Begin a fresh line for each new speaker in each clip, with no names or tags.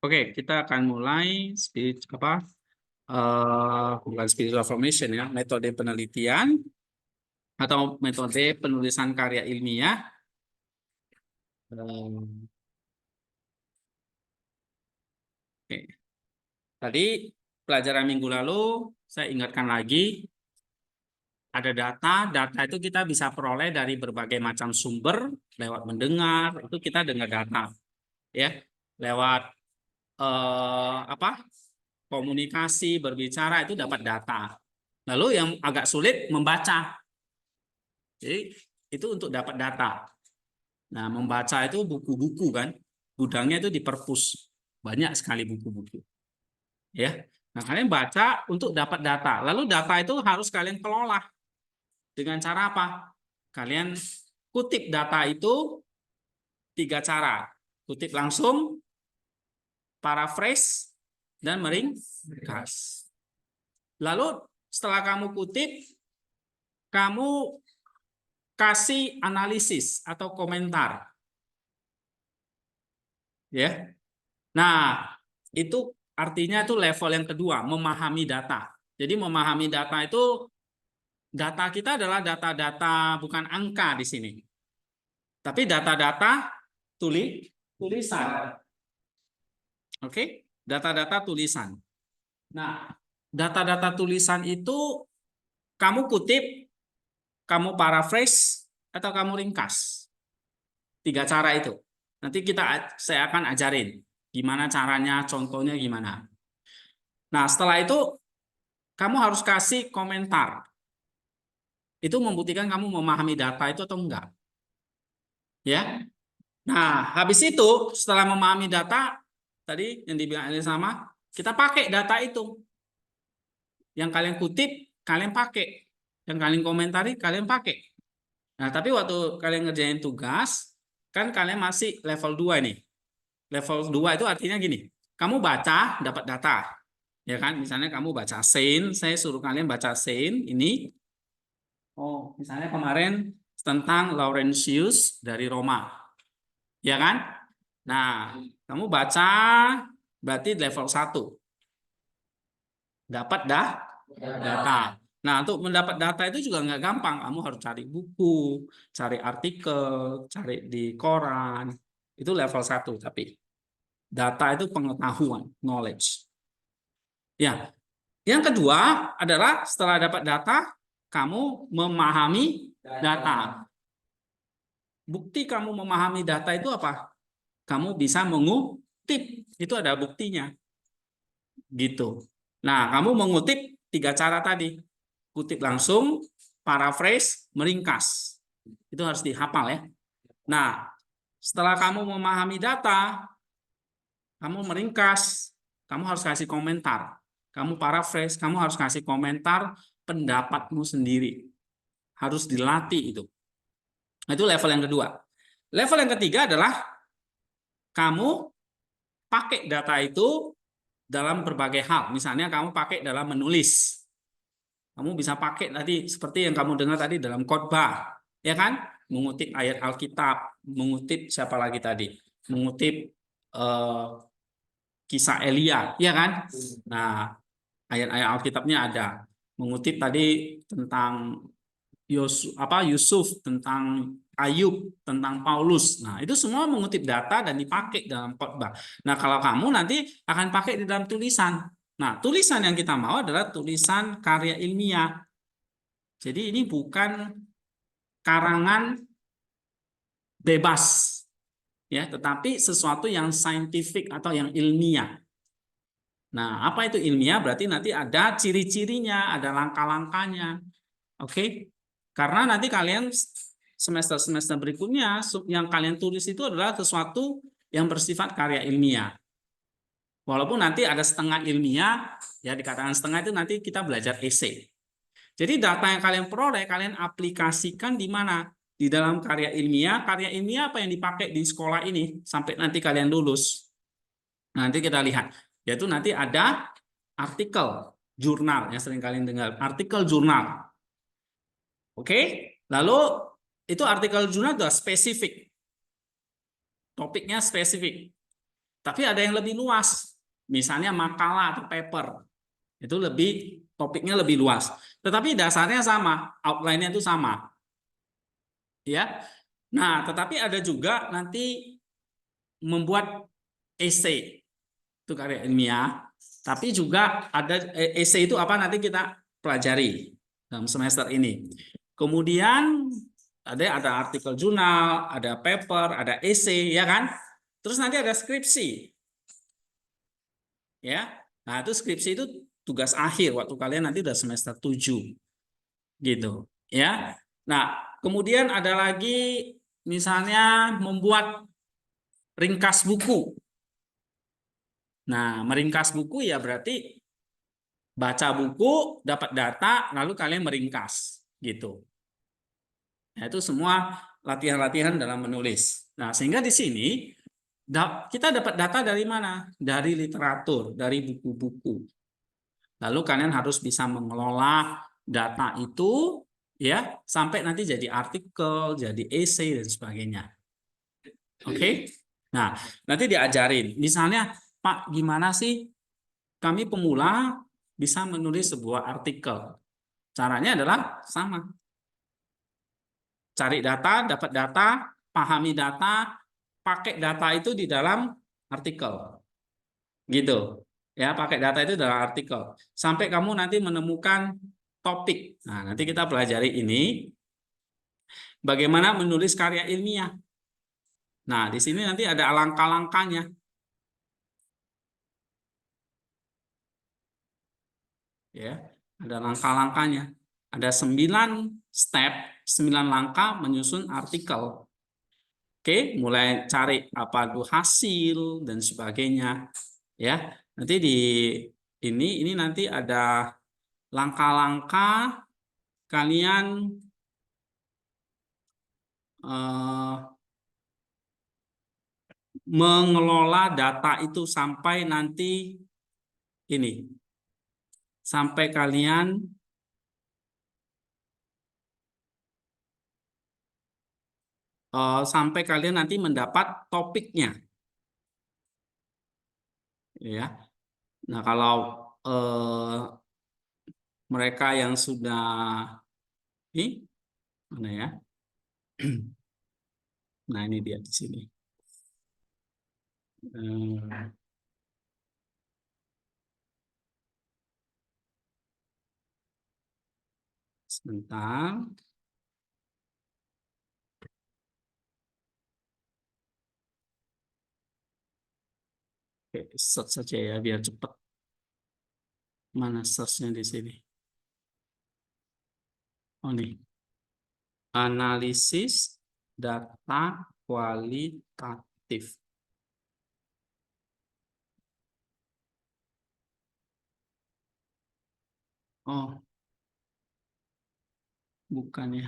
Oke, kita akan mulai speech bukan speech reformation ya, metode penelitian atau metode penulisan karya ilmiah. Oke. Tadi pelajaran minggu lalu saya ingatkan lagi ada data itu kita bisa peroleh dari berbagai macam sumber lewat mendengar, itu kita dengar data ya, lewat komunikasi, berbicara itu dapat data. Lalu yang agak sulit membaca. Jadi itu untuk dapat data. Nah, membaca itu buku-buku kan. Gudangnya itu di perpus. Banyak sekali buku-buku. Ya. Nah, kalian baca untuk dapat data. Lalu data itu harus kalian kelola. Dengan cara apa? Kalian kutip data itu 3 cara. Kutip langsung, paraphrase, dan meringkas. Lalu setelah kamu kutip, kamu kasih analisis atau komentar. Ya. Nah, itu artinya itu level yang kedua, memahami data. Jadi memahami data itu, data kita adalah data-data bukan angka di sini. Tapi data-data tulisan. Oke? Data-data tulisan. Nah, data-data tulisan itu kamu kutip, kamu paraphrase, atau kamu ringkas. 3 cara itu. Nanti saya akan ajarin gimana caranya, contohnya gimana. Nah, setelah itu kamu harus kasih komentar. Itu membuktikan kamu memahami data itu atau enggak. Ya. Nah, habis itu setelah memahami data tadi yang dibilang sama, kita pakai data itu. Yang kalian kutip, kalian pakai. Yang kalian komentari, kalian pakai. Nah, tapi waktu kalian ngerjain tugas, kan kalian masih level 2 nih. Level 2 itu artinya gini, kamu baca, dapat data. Ya kan, misalnya kamu baca Saint, saya suruh kalian baca Saint, ini. Oh, misalnya kemarin tentang Laurentius dari Roma. Ya kan? Nah, kamu baca, berarti level 1. Dapat data. Nah, untuk mendapat data itu juga nggak gampang. Kamu harus cari buku, cari artikel, cari di koran. Itu level 1 tapi. Data itu pengetahuan, knowledge. Ya. Yang kedua adalah setelah dapat data, kamu memahami data. Bukti kamu memahami data itu apa? Kamu bisa mengutip. Itu ada buktinya. Gitu. Nah, kamu mengutip 3 cara tadi. Kutip langsung, paraphrase, meringkas. Itu harus dihafal ya. Nah, setelah kamu memahami data, kamu meringkas, kamu harus kasih komentar. Kamu paraphrase, kamu harus kasih komentar pendapatmu sendiri. Harus dilatih itu. Nah, itu level yang kedua. Level yang ketiga adalah kamu pakai data itu dalam berbagai hal. Misalnya kamu pakai dalam menulis. Kamu bisa pakai tadi seperti yang kamu dengar tadi dalam khotbah, ya kan? Mengutip ayat Alkitab, mengutip siapa lagi tadi? Mengutip kisah Elia, ya kan? Nah, ayat-ayat Alkitabnya ada. Mengutip tadi tentang Yusuf, tentang Ayub, tentang Paulus. Nah, itu semua mengutip data dan dipakai dalam khotbah. Nah, kalau kamu nanti akan pakai di dalam tulisan. Nah, tulisan yang kita mau adalah tulisan karya ilmiah. Jadi ini bukan karangan bebas, ya, tetapi sesuatu yang saintifik atau yang ilmiah. Nah, apa itu ilmiah? Berarti nanti ada ciri-cirinya, ada langkah-langkahnya. Oke? Karena nanti kalian semester-semester berikutnya yang kalian tulis itu adalah sesuatu yang bersifat karya ilmiah. Walaupun nanti ada setengah ilmiah, ya dikatakan setengah itu nanti kita belajar esai. Jadi data yang kalian peroleh, kalian aplikasikan di mana? Di dalam karya ilmiah. Karya ilmiah apa yang dipakai di sekolah ini sampai nanti kalian lulus. Nanti kita lihat. Yaitu nanti ada artikel jurnal yang sering kalian dengar. Artikel jurnal. Oke? Lalu itu artikel jurnal sudah spesifik. Topiknya spesifik. Tapi ada yang lebih luas. Misalnya makalah atau paper. Itu topiknya lebih luas. Tetapi dasarnya sama, outline-nya itu sama. Ya. Nah, tetapi ada juga nanti membuat essay. Itu karya ilmiah. Tapi juga ada essay itu apa nanti kita pelajari dalam semester ini. Kemudian ada artikel jurnal, ada paper, ada essay, ya kan? Terus nanti ada skripsi. Ya. Nah, itu skripsi itu tugas akhir waktu kalian nanti udah semester 7. Gitu, ya. Nah, kemudian ada lagi misalnya membuat ringkas buku. Nah, meringkas buku ya berarti baca buku, dapat data, lalu kalian meringkas, gitu. Nah, itu semua latihan-latihan dalam menulis. Nah, sehingga di sini kita dapat data dari mana? Dari literatur, dari buku-buku. Lalu kalian harus bisa mengelola data itu, ya, sampai nanti jadi artikel, jadi essay dan sebagainya. Oke? Nah, nanti diajarin. Misalnya, Pak, gimana sih kami pemula bisa menulis sebuah artikel? Caranya adalah sama. Cari data, dapat data, pahami data, pakai data itu di dalam artikel. Gitu. Ya, pakai data itu dalam artikel. Sampai kamu nanti menemukan topik. Nah, nanti kita pelajari ini bagaimana menulis karya ilmiah. Nah, di sini nanti ada langkah-langkahnya. Ya, ada langkah-langkahnya. Ada 9 step, 9 langkah menyusun artikel. Oke, mulai cari apa itu hasil dan sebagainya. Ya, nanti ini nanti ada langkah-langkah kalian mengelola data itu sampai nanti ini, sampai kalian nanti mendapat topiknya, ya. Nah, kalau mereka yang sudah ini mana ya? Nah, ini dia di sini. Sebentar. Oke, search saja ya biar cepat. Mana search-nya di sini? Oh, nih. Analisis data kualitatif. Oh, bukan ya.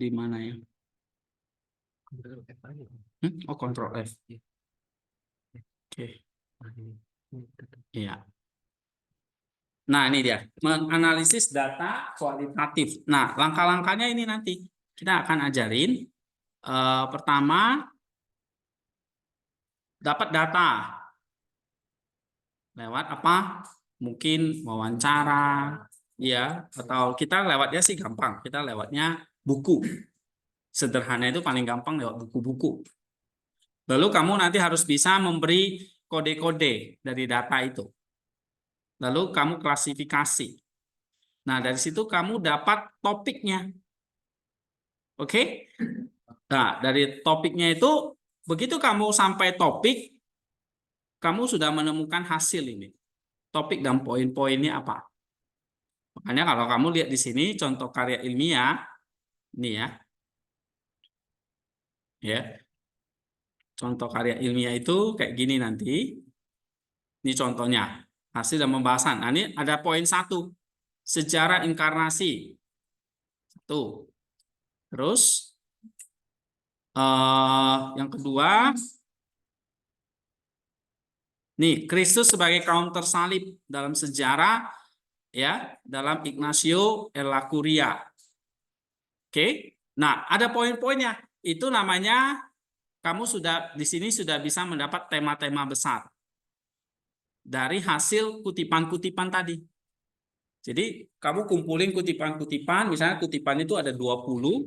Di mana ya? Oh, Ctrl F. Oke. Iya. Nah, ini dia. Menganalisis data kualitatif. Nah, langkah-langkahnya ini nanti kita akan ajarin. Pertama, dapat data. Lewat apa? Mungkin wawancara, ya, atau kita lewatnya sih gampang. Kita lewatnya buku. Sederhana itu paling gampang lewat buku-buku. Lalu kamu nanti harus bisa memberi kode-kode dari data itu. Lalu kamu klasifikasi. Nah, dari situ kamu dapat topiknya. Oke? Nah, dari topiknya itu, begitu kamu sampai topik, kamu sudah menemukan hasil ini. Topik dan poin-poinnya apa? Makanya kalau kamu lihat di sini contoh karya ilmiah, ini ya. Ya. Contoh karya ilmiah itu kayak gini nanti. Ini contohnya. Hasil dan pembahasan. Nah, ini ada poin 1. Sejarah inkarnasi. 1. Terus yang kedua, nih Kristus sebagai kaum tersalib dalam sejarah, ya, dalam Ignacio Ellacuría. Oke. Nah, ada poin-poinnya. Itu namanya kamu sudah di sini sudah bisa mendapat tema-tema besar dari hasil kutipan-kutipan tadi. Jadi kamu kumpulin kutipan-kutipan, misalnya kutipan itu ada 20,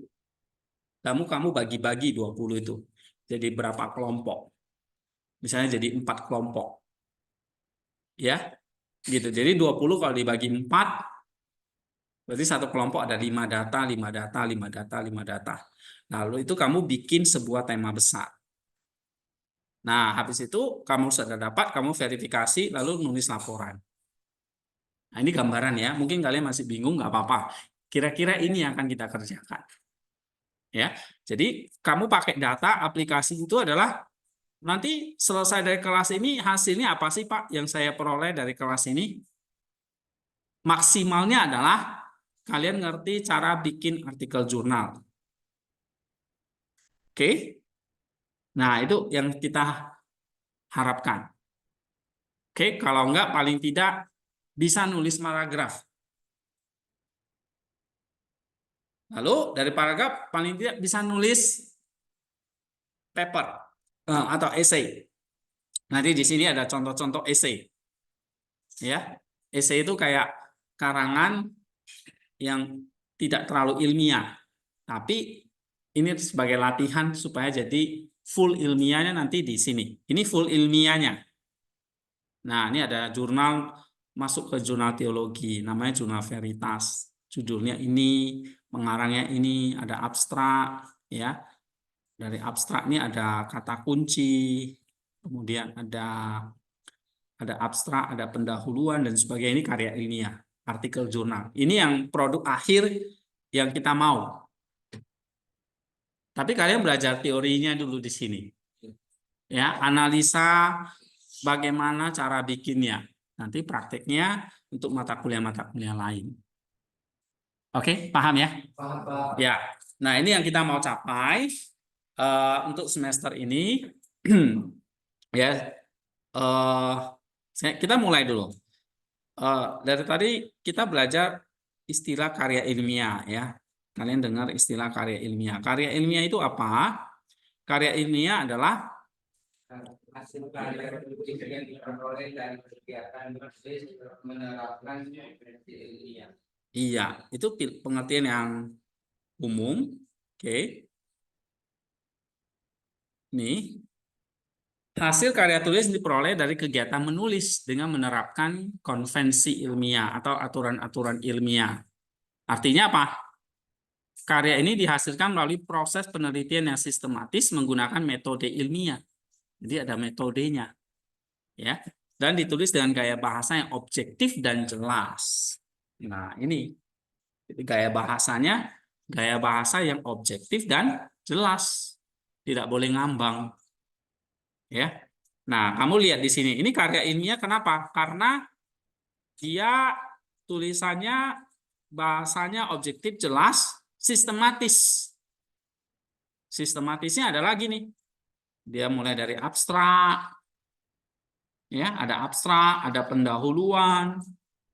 kamu bagi-bagi 20 itu. Jadi berapa kelompok? Misalnya jadi 4 kelompok. Ya, gitu. Jadi 20 kalau dibagi 4, berarti satu kelompok ada 5 data, 5 data, 5 data, 5 data. Lalu itu kamu bikin sebuah tema besar. Nah, habis itu kamu sudah dapat, kamu verifikasi, lalu nulis laporan. Nah, ini gambaran ya. Mungkin kalian masih bingung, nggak apa-apa. Kira-kira ini yang akan kita kerjakan. Ya, jadi kamu pakai data aplikasi itu adalah nanti selesai dari kelas ini hasilnya apa sih Pak yang saya peroleh dari kelas ini? Maksimalnya adalah kalian ngerti cara bikin artikel jurnal. Oke? Nah, itu yang kita harapkan. Oke, kalau enggak paling tidak bisa nulis paragraf. Lalu dari paragraf paling tidak bisa nulis paper atau essay. Nanti di sini ada contoh-contoh essay. Ya, essay itu kayak karangan yang tidak terlalu ilmiah, tapi ini sebagai latihan supaya jadi full ilmiahnya nanti di sini. Ini full ilmiahnya. Nah, ini ada jurnal masuk ke jurnal teologi, namanya Jurnal Veritas. Judulnya ini, pengarangnya ini, ada abstrak, ya. Dari abstrak ini ada kata kunci, kemudian ada abstrak, ada pendahuluan dan sebagainya. Ini karya ilmiah, artikel jurnal. Ini yang produk akhir yang kita mau. Tapi kalian belajar teorinya dulu di sini. Ya, analisa bagaimana cara bikinnya. Nanti prakteknya untuk mata kuliah lain. Oke, paham ya?
Paham, Pak.
Ya. Nah, ini yang kita mau capai untuk semester ini. Ya, kita mulai dulu. Dari tadi kita belajar istilah karya ilmiah, ya. Kalian dengar istilah karya ilmiah. Karya ilmiah itu apa? Karya ilmiah adalah
Hasil karya yang diperoleh dari kegiatan menulis menerapkan prinsip ilmiah.
iya, itu pengertian yang umum. Oke. Nih, hasil karya tulis diperoleh dari kegiatan menulis dengan menerapkan konvensi ilmiah atau aturan-aturan ilmiah. Artinya apa? Karya ini dihasilkan melalui proses penelitian yang sistematis menggunakan metode ilmiah. Jadi ada metodenya, ya. Dan ditulis dengan gaya bahasa yang objektif dan jelas. Nah, ini gaya bahasanya, gaya bahasa yang objektif dan jelas. Tidak boleh ngambang. Ya. Nah, kamu lihat di sini. Ini karya ilmiah kenapa? Karena dia tulisannya bahasanya objektif, jelas, sistematis. Sistematisnya adalah gini. Dia mulai dari abstrak. Ya, ada abstrak, ada pendahuluan.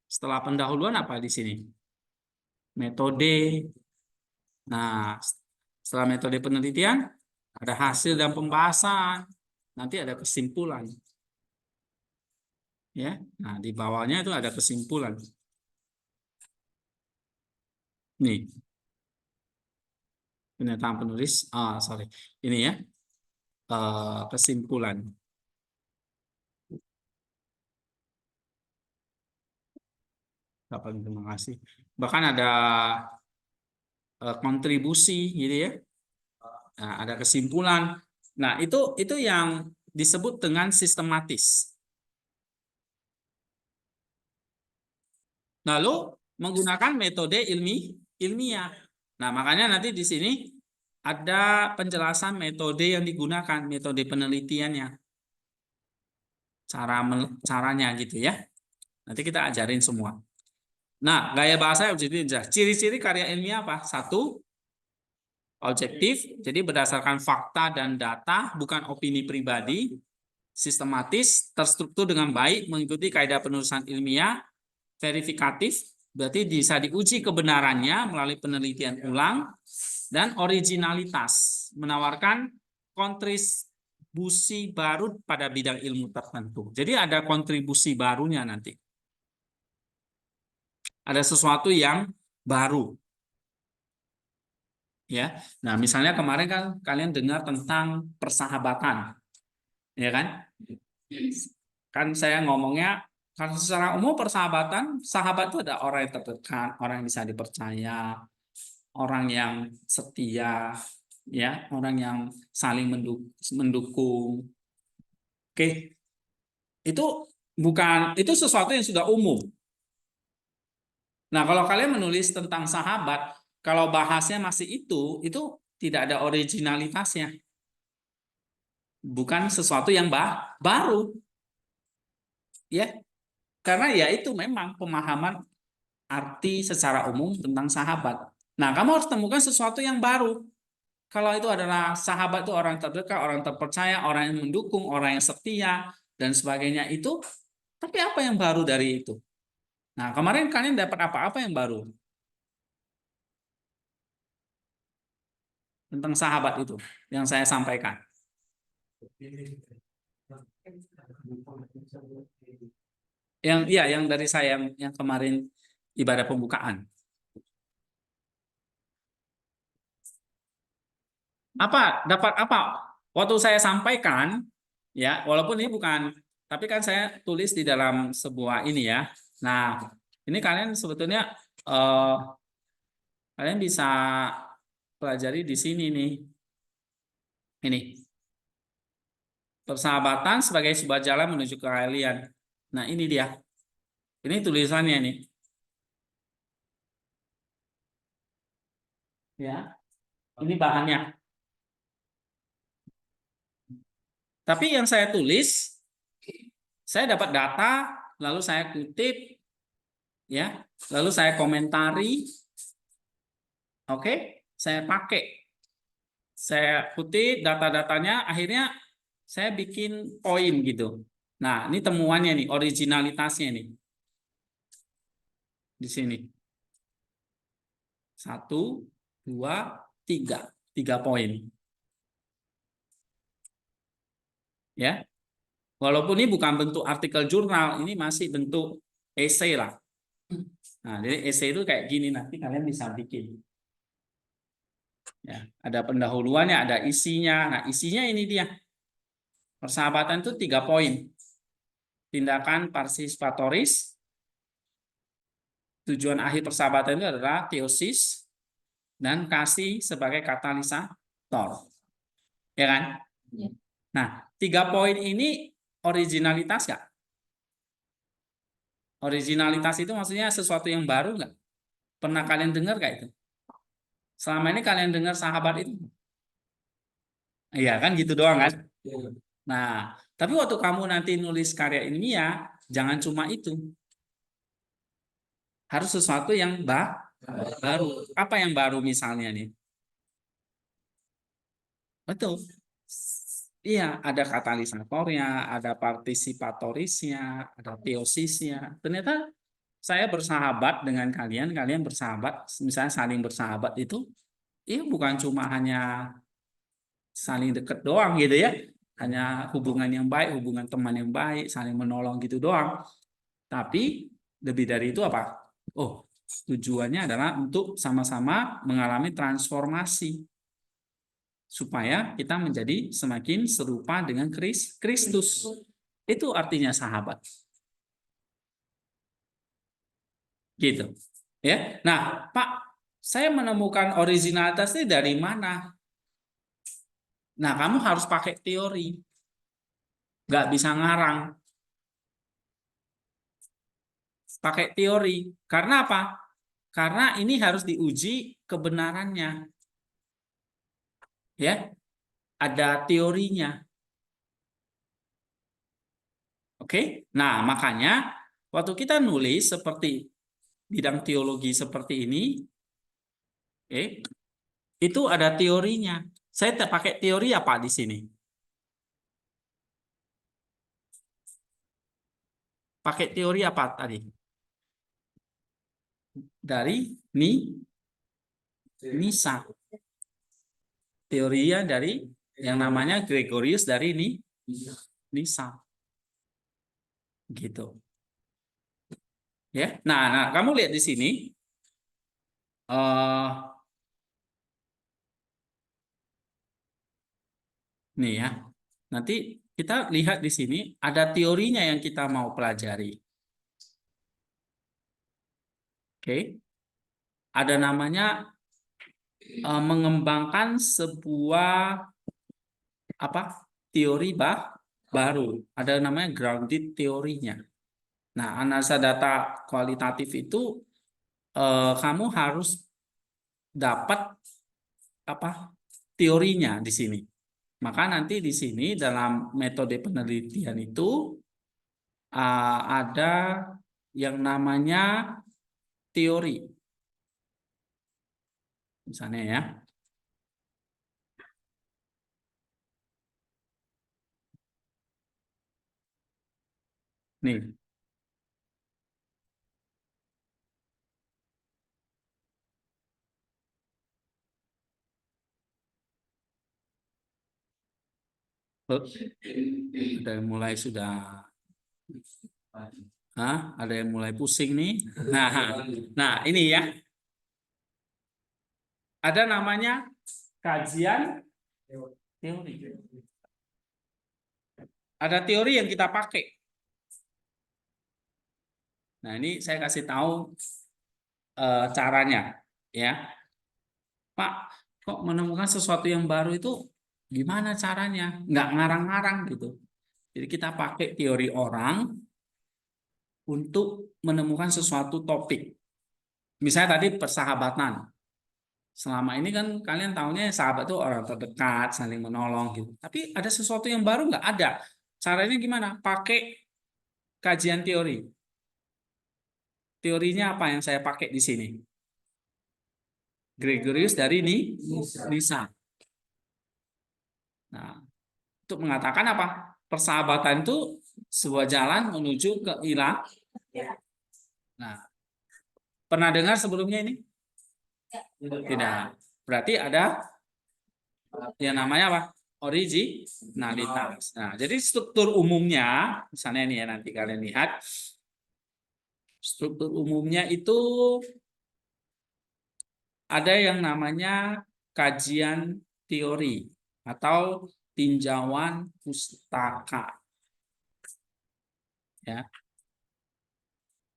Setelah pendahuluan apa di sini? Metode. Nah, setelah metode penelitian ada hasil dan pembahasan. Nanti ada kesimpulan. Ya. Nah, di bawahnya itu ada kesimpulan. Nih. Pernyataan penulis, sorry. Ini ya. Kesimpulan. Terima kasih. Bahkan ada kontribusi gitu ya. Nah, ada kesimpulan. Nah, itu yang disebut dengan sistematis. Lalu menggunakan metode ilmiah. Nah, makanya nanti di sini ada penjelasan metode yang digunakan, metode penelitiannya. Caranya gitu ya. Nanti kita ajarin semua. Nah, gaya bahasa objektif. Ciri-ciri karya ilmiah apa? Satu, objektif, jadi berdasarkan fakta dan data, bukan opini pribadi. Sistematis, terstruktur dengan baik, mengikuti kaidah penulisan ilmiah. Verifikatif, berarti bisa diuji kebenarannya melalui penelitian ulang. Dan originalitas, menawarkan kontribusi baru pada bidang ilmu tertentu. Jadi ada kontribusi barunya nanti. Ada sesuatu yang baru. Ya. Nah, misalnya kemarin kan kalian dengar tentang persahabatan. Ya kan? Kan saya ngomongnya kalau secara umum persahabatan, sahabat itu ada orang yang terdekat, orang yang bisa dipercaya, orang yang setia, ya, orang yang saling mendukung. Oke, itu itu sesuatu yang sudah umum. Nah, kalau kalian menulis tentang sahabat, kalau bahasnya masih itu tidak ada originalitasnya. Bukan sesuatu yang baru, ya. Karena ya itu memang pemahaman arti secara umum tentang sahabat. Nah, kamu harus temukan sesuatu yang baru. Kalau itu adalah sahabat itu orang terdekat, orang terpercaya, orang yang mendukung, orang yang setia, dan sebagainya itu, tapi apa yang baru dari itu? Nah, kemarin kalian dapat apa-apa yang baru tentang sahabat itu yang saya sampaikan? Yang dari saya yang kemarin ibadah pembukaan. Dapat apa? Waktu saya sampaikan, ya, walaupun ini bukan, tapi kan saya tulis di dalam sebuah ini ya. Nah, ini kalian sebetulnya kalian bisa pelajari di sini nih. Ini persahabatan sebagai sebuah jalan menuju keahlian. Nah, ini dia. Ini tulisannya nih. Ya, ini bahannya. Tapi yang saya tulis, saya dapat data, lalu saya kutip, ya, lalu saya komentari, oke, saya pakai, saya kutip data-datanya, akhirnya saya bikin poin gitu. Nah, ini temuannya nih, originalitasnya nih, di sini. 1, 2, 3, 3 poin. Ya, walaupun ini bukan bentuk artikel jurnal, ini masih bentuk esai lah. Nah, jadi esai itu kayak gini, nanti kalian bisa bikin. Ya, ada pendahuluannya, ada isinya. Nah, isinya ini dia. Persahabatan itu 3 poin. Tindakan partisipatoris. Tujuan akhir persahabatan itu adalah teosis dan kasih sebagai katalisator. Ya kan? Ya. Nah, 3 poin ini originalitas nggak? Originalitas itu maksudnya sesuatu yang baru nggak? Pernah kalian dengar nggak itu? Selama ini kalian dengar sahabat itu? Iya kan gitu doang kan? Nah, tapi waktu kamu nanti nulis karya ilmiah, jangan cuma itu. Harus sesuatu yang baru. Apa yang baru misalnya nih? Betul. Iya, ada katalisatornya, ada partisipatorisnya, ada teosisnya. Ternyata saya bersahabat dengan kalian, kalian bersahabat, misalnya saling bersahabat itu, bukan cuma hanya saling deket doang gitu ya, hanya hubungan yang baik, hubungan teman yang baik, saling menolong gitu doang. Tapi lebih dari itu apa? Oh, tujuannya adalah untuk sama-sama mengalami transformasi supaya kita menjadi semakin serupa dengan Kristus. Itu artinya sahabat. Gitu. Ya. Nah, Pak, saya menemukan originalitas ini dari mana? Nah, kamu harus pakai teori. Nggak bisa ngarang. Pakai teori. Karena apa? Karena ini harus diuji kebenarannya. Ya. Ada teorinya. Oke? Nah, makanya waktu kita nulis seperti bidang teologi seperti ini, itu ada teorinya. Saya pakai teori apa di sini? Pakai teori apa tadi? Dari Nisa. Teorinya dari yang namanya Gregorius dari Nisa. Gitu. Ya. Nah, kamu lihat di sini nih ya. Nanti kita lihat di sini ada teorinya yang kita mau pelajari. Oke. Ada namanya mengembangkan sebuah apa? Teori baru. Ada namanya grounded teorinya. Nah, analisa data kualitatif itu kamu harus dapat apa? Teorinya di sini. Maka nanti di sini dalam metode penelitian itu ada yang namanya teori. Misalnya ya. Nih, ada yang mulai sudah ada yang mulai pusing nih. Nah, ini ya. Ada namanya kajian teori. Ada teori yang kita pakai. Nah, ini saya kasih tahu caranya ya. Pak, kok menemukan sesuatu yang baru itu gimana caranya? Nggak ngarang-ngarang gitu. Jadi kita pakai teori orang untuk menemukan sesuatu topik. Misalnya tadi persahabatan. Selama ini kan kalian tahunya sahabat itu orang terdekat, saling menolong gitu. Tapi ada sesuatu yang baru nggak ada. Caranya gimana? Pakai kajian teori. Teorinya apa yang saya pakai di sini? Gregorius dari Nisa. Nah, untuk mengatakan apa? Persahabatan itu sebuah jalan menuju ke ilah. Nah, pernah dengar sebelumnya ini? Tidak. Berarti ada yang namanya apa? Originalitas. Nah, jadi struktur umumnya, misalnya ini ya nanti kalian lihat, struktur umumnya itu ada yang namanya kajian teori atau tinjauan pustaka. Ya.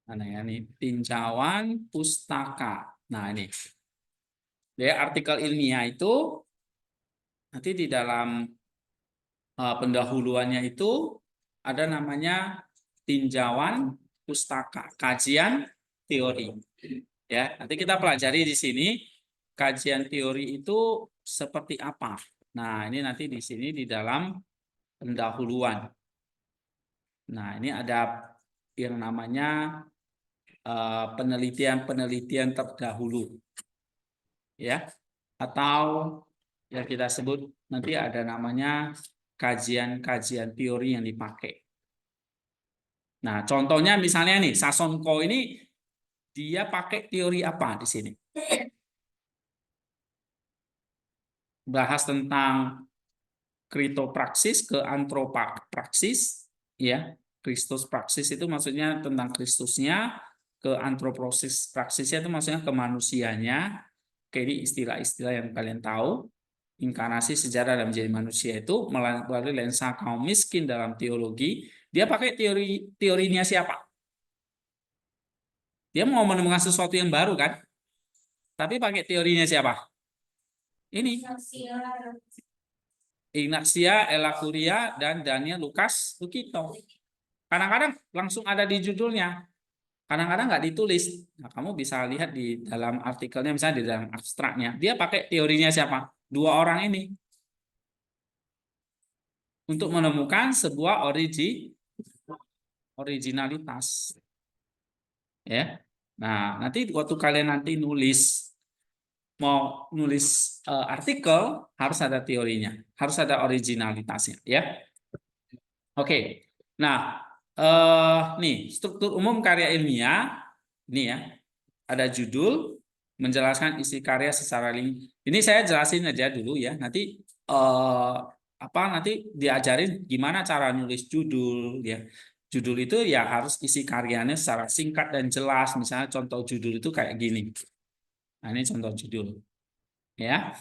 Mana ya nih? Tinjauan pustaka. Nah, ini. Ya, artikel ilmiah itu nanti di dalam pendahuluannya itu ada namanya tinjauan pustaka, kajian teori. Ya, nanti kita pelajari di sini kajian teori itu seperti apa. Nah, ini nanti di sini di dalam pendahuluan. Nah, ini ada yang namanya penelitian-penelitian terdahulu. Ya, atau yang kita sebut nanti ada namanya kajian-kajian teori yang dipakai. Nah, contohnya misalnya nih, Sasonko ini dia pakai teori apa di sini? Bahas tentang kritopraksis ke antropopraksis, ya. Kristus praksis itu maksudnya tentang Kristusnya, ke antroposis praksisnya itu maksudnya ke manusianya. Kayak ini istilah-istilah yang kalian tahu. Inkarnasi sejarah dalam menjadi manusia itu melalui lensa kaum miskin dalam teologi. Dia pakai teorinya siapa? Dia mau menemukan sesuatu yang baru kan? Tapi pakai teorinya siapa? Ini Ignazia, Ella Curia, dan Daniel Lucas Lukito. Kadang-kadang langsung ada di judulnya. Kadang-kadang nggak ditulis. Nah, kamu bisa lihat di dalam artikelnya, misalnya di dalam abstraknya. Dia pakai teorinya siapa? Dua orang ini. Untuk menemukan sebuah originalitas. Ya. Nah, nanti waktu kalian nanti mau nulis artikel, harus ada teorinya. Harus ada originalitasnya. Ya. Oke. Nah, nih struktur umum karya ilmiah. Ini ya. Ada judul, menjelaskan isi karya secara ini saya jelasin aja dulu ya. Nanti apa nanti diajarin gimana cara nulis judul ya. Judul itu ya harus isi karyanya secara singkat dan jelas. Misalnya contoh judul itu kayak gini. Nah, ini contoh judul ya.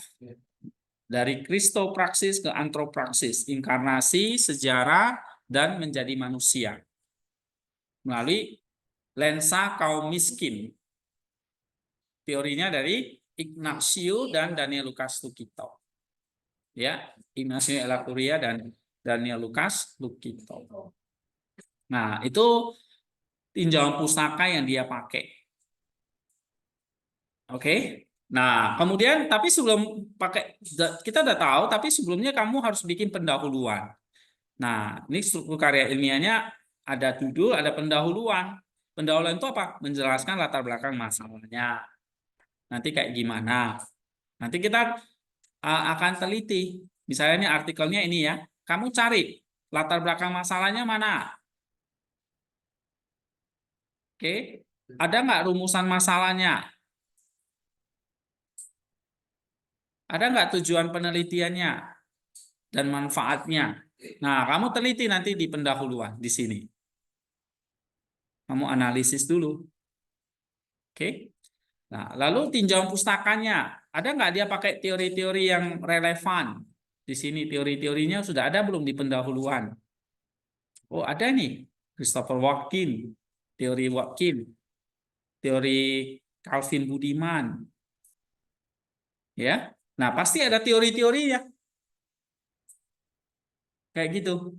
Dari Kristopraksis ke antropraksis, inkarnasi, sejarah, dan menjadi manusia. Melalui lensa kaum miskin. Teorinya dari Ignacio dan Daniel Lucas Luquito. Ya, Ignacio Ellacuría dan Daniel Lucas Luquito. Nah, itu tinjauan pustaka yang dia pakai. Oke. Nah, kemudian tapi sebelum pakai kita udah tahu, tapi sebelumnya kamu harus bikin pendahuluan. Nah, ini struktur karya ilmiahnya ada judul, ada pendahuluan. Pendahuluan itu apa? Menjelaskan latar belakang masalahnya. Nanti kayak gimana? Nanti kita akan teliti. Misalnya ini artikelnya ini ya. Kamu cari latar belakang masalahnya mana? Oke. Ada nggak rumusan masalahnya? Ada nggak tujuan penelitiannya dan manfaatnya? Nah, kamu teliti nanti di pendahuluan di sini. Kamu analisis dulu. Oke. Nah, lalu tinjauan pustakanya. Ada nggak dia pakai teori-teori yang relevan? Di sini teori-teorinya sudah ada belum di pendahuluan? Oh, ada nih. Christopher Watkin, teori Watkin, teori Calvin Budiman. Ya. Nah, pasti ada teori-teorinya. Kayak gitu.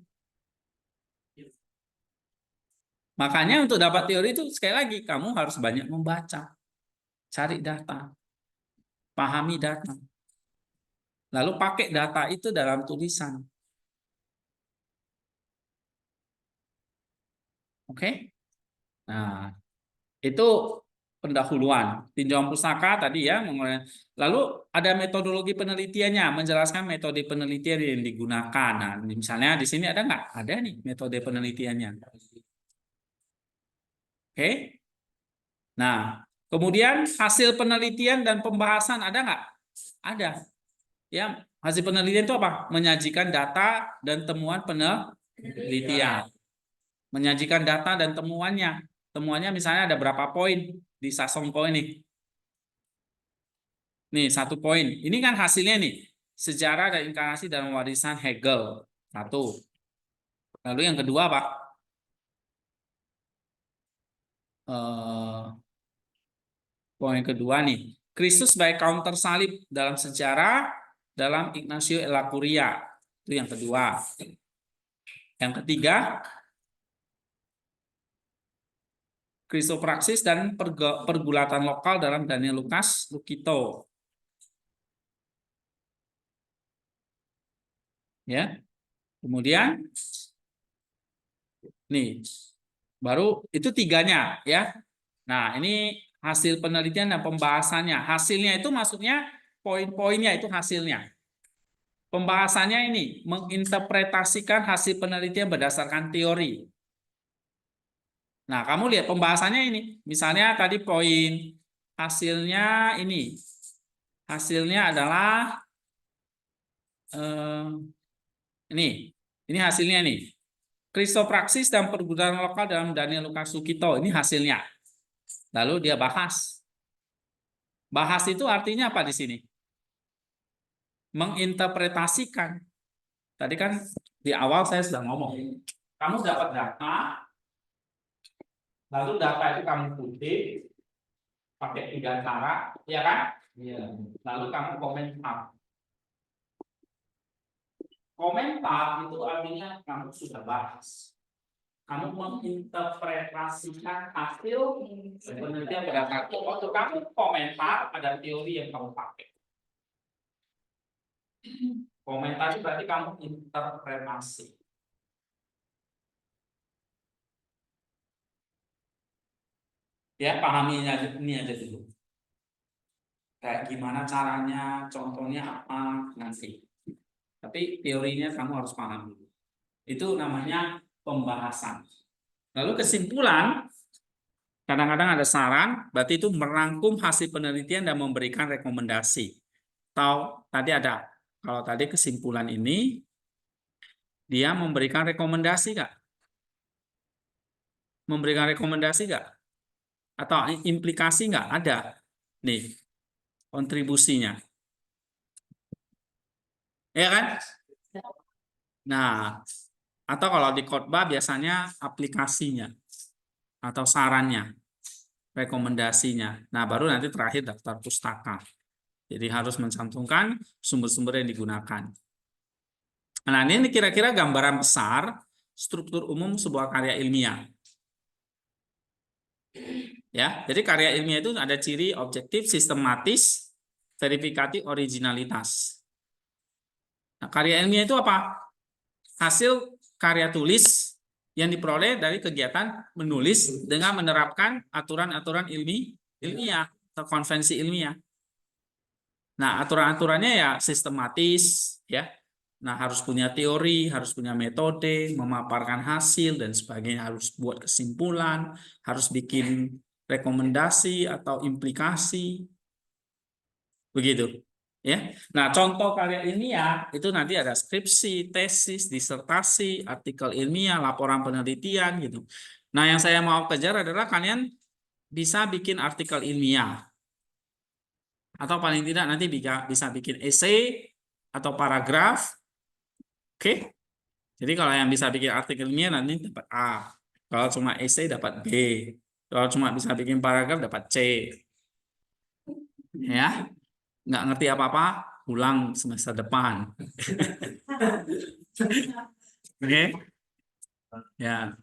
Makanya untuk dapat teori itu sekali lagi kamu harus banyak membaca, cari data, pahami data. Lalu pakai data itu dalam tulisan. Oke? Nah, itu pendahuluan. Tinjauan pustaka tadi ya. Lalu ada metodologi penelitiannya, menjelaskan metode penelitian yang digunakan. Nah, misalnya di sini ada nggak? Ada nih metode penelitiannya. Oke? Nah, kemudian hasil penelitian dan pembahasan ada nggak? Ada. Ya, hasil penelitian itu apa? Menyajikan data dan temuan penelitian. Menyajikan data dan temuannya. Temuannya misalnya ada berapa poin di Sasongko ini. Nih, 1 poin. Ini kan hasilnya nih. Sejarah dan inkarnasi dalam warisan Hegel. 1. Lalu yang kedua apa? Poin kedua nih. Kristus sebagai kaum tersalib dalam sejarah dalam Ignacio Ellacuría. Itu yang kedua. Yang ketiga, Kristopraksis dan pergulatan lokal dalam Daniel Lucas Luquito. Ya. Kemudian nih, baru itu 3-nya ya. Nah, ini hasil penelitian dan pembahasannya. Hasilnya itu maksudnya poin-poinnya itu hasilnya. Pembahasannya ini menginterpretasikan hasil penelitian berdasarkan teori. Nah, kamu lihat pembahasannya ini. Misalnya tadi poin hasilnya ini. Hasilnya adalah ini. Ini hasilnya nih. Kristopraksis dan perguruan lokal dalam Daniel Lucas Luquito. Ini hasilnya. Lalu dia bahas. Bahas itu artinya apa di sini? Menginterpretasikan. Tadi kan di awal saya sudah ngomong. Kamu dapat data, lalu data itu kamu kutip pakai 3 cara, ya kan? Iya. Lalu kamu komentar. Komentar itu artinya kamu sudah bahas. Kamu menginterpretasikan hasil penelitian berdasarkan waktu kamu komentar pada teori yang kamu pakai. Komentar itu berarti kamu interpretasi. Ya, pahami ini aja dulu. Kayak gimana caranya, contohnya apa nanti. Tapi teorinya kamu harus paham dulu. Itu namanya pembahasan. Lalu kesimpulan, kadang-kadang ada saran, berarti itu merangkum hasil penelitian dan memberikan rekomendasi. Atau tadi ada Kalau tadi kesimpulan ini, dia memberikan rekomendasi nggak? Memberikan rekomendasi nggak? Atau implikasi nggak? Ada. Nih, kontribusinya. Ya kan? Nah, atau kalau di khotbah biasanya aplikasinya atau sarannya, rekomendasinya. Nah, baru nanti terakhir daftar pustaka. Jadi harus mencantumkan sumber-sumber yang digunakan. Nah, ini kira-kira gambaran besar struktur umum sebuah karya ilmiah. Ya, jadi karya ilmiah itu ada ciri objektif, sistematis, verifikatif, originalitas. Nah, karya ilmiah itu apa? Hasil karya tulis yang diperoleh dari kegiatan menulis dengan menerapkan aturan-aturan ilmiah atau konvensi ilmiah. Nah, aturan-aturannya ya sistematis, ya. Nah, harus punya teori, harus punya metode, memaparkan hasil dan sebagainya, harus buat kesimpulan, harus bikin rekomendasi atau implikasi, begitu. Ya. Nah, contoh karya ilmiah itu nanti ada skripsi, tesis, disertasi, artikel ilmiah, laporan penelitian gitu. Nah, yang saya mau kejar adalah kalian bisa bikin artikel ilmiah atau paling tidak nanti bisa bikin esai atau paragraf. Oke. Jadi kalau yang bisa bikin artikel ilmiah nanti dapat A. Kalau cuma esai dapat B. Kalau cuma bisa bikin paragraf dapat C. Ya. Nggak ngerti apa-apa, ulang semester depan. Oke, ya.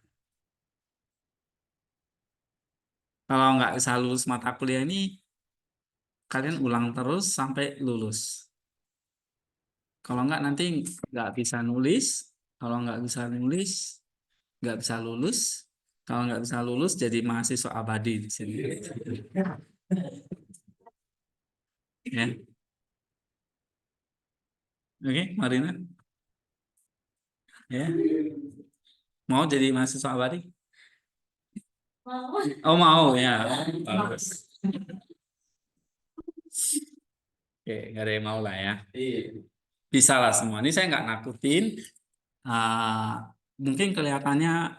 Kalau nggak bisa lulus mata kuliah ini, kalian ulang terus sampai lulus. Kalau nggak nanti nggak bisa nulis. Kalau nggak bisa nulis, nggak bisa lulus. Kalau nggak bisa lulus, jadi mahasiswa abadi di sini. Ya, oke, Marina. Ya, mau jadi mahasiswa abadi? Oh mau ya, bagus. Oke, nggak ada yang mau lah ya. Bisa lah semua. Ini saya nggak nakutin. Mungkin kelihatannya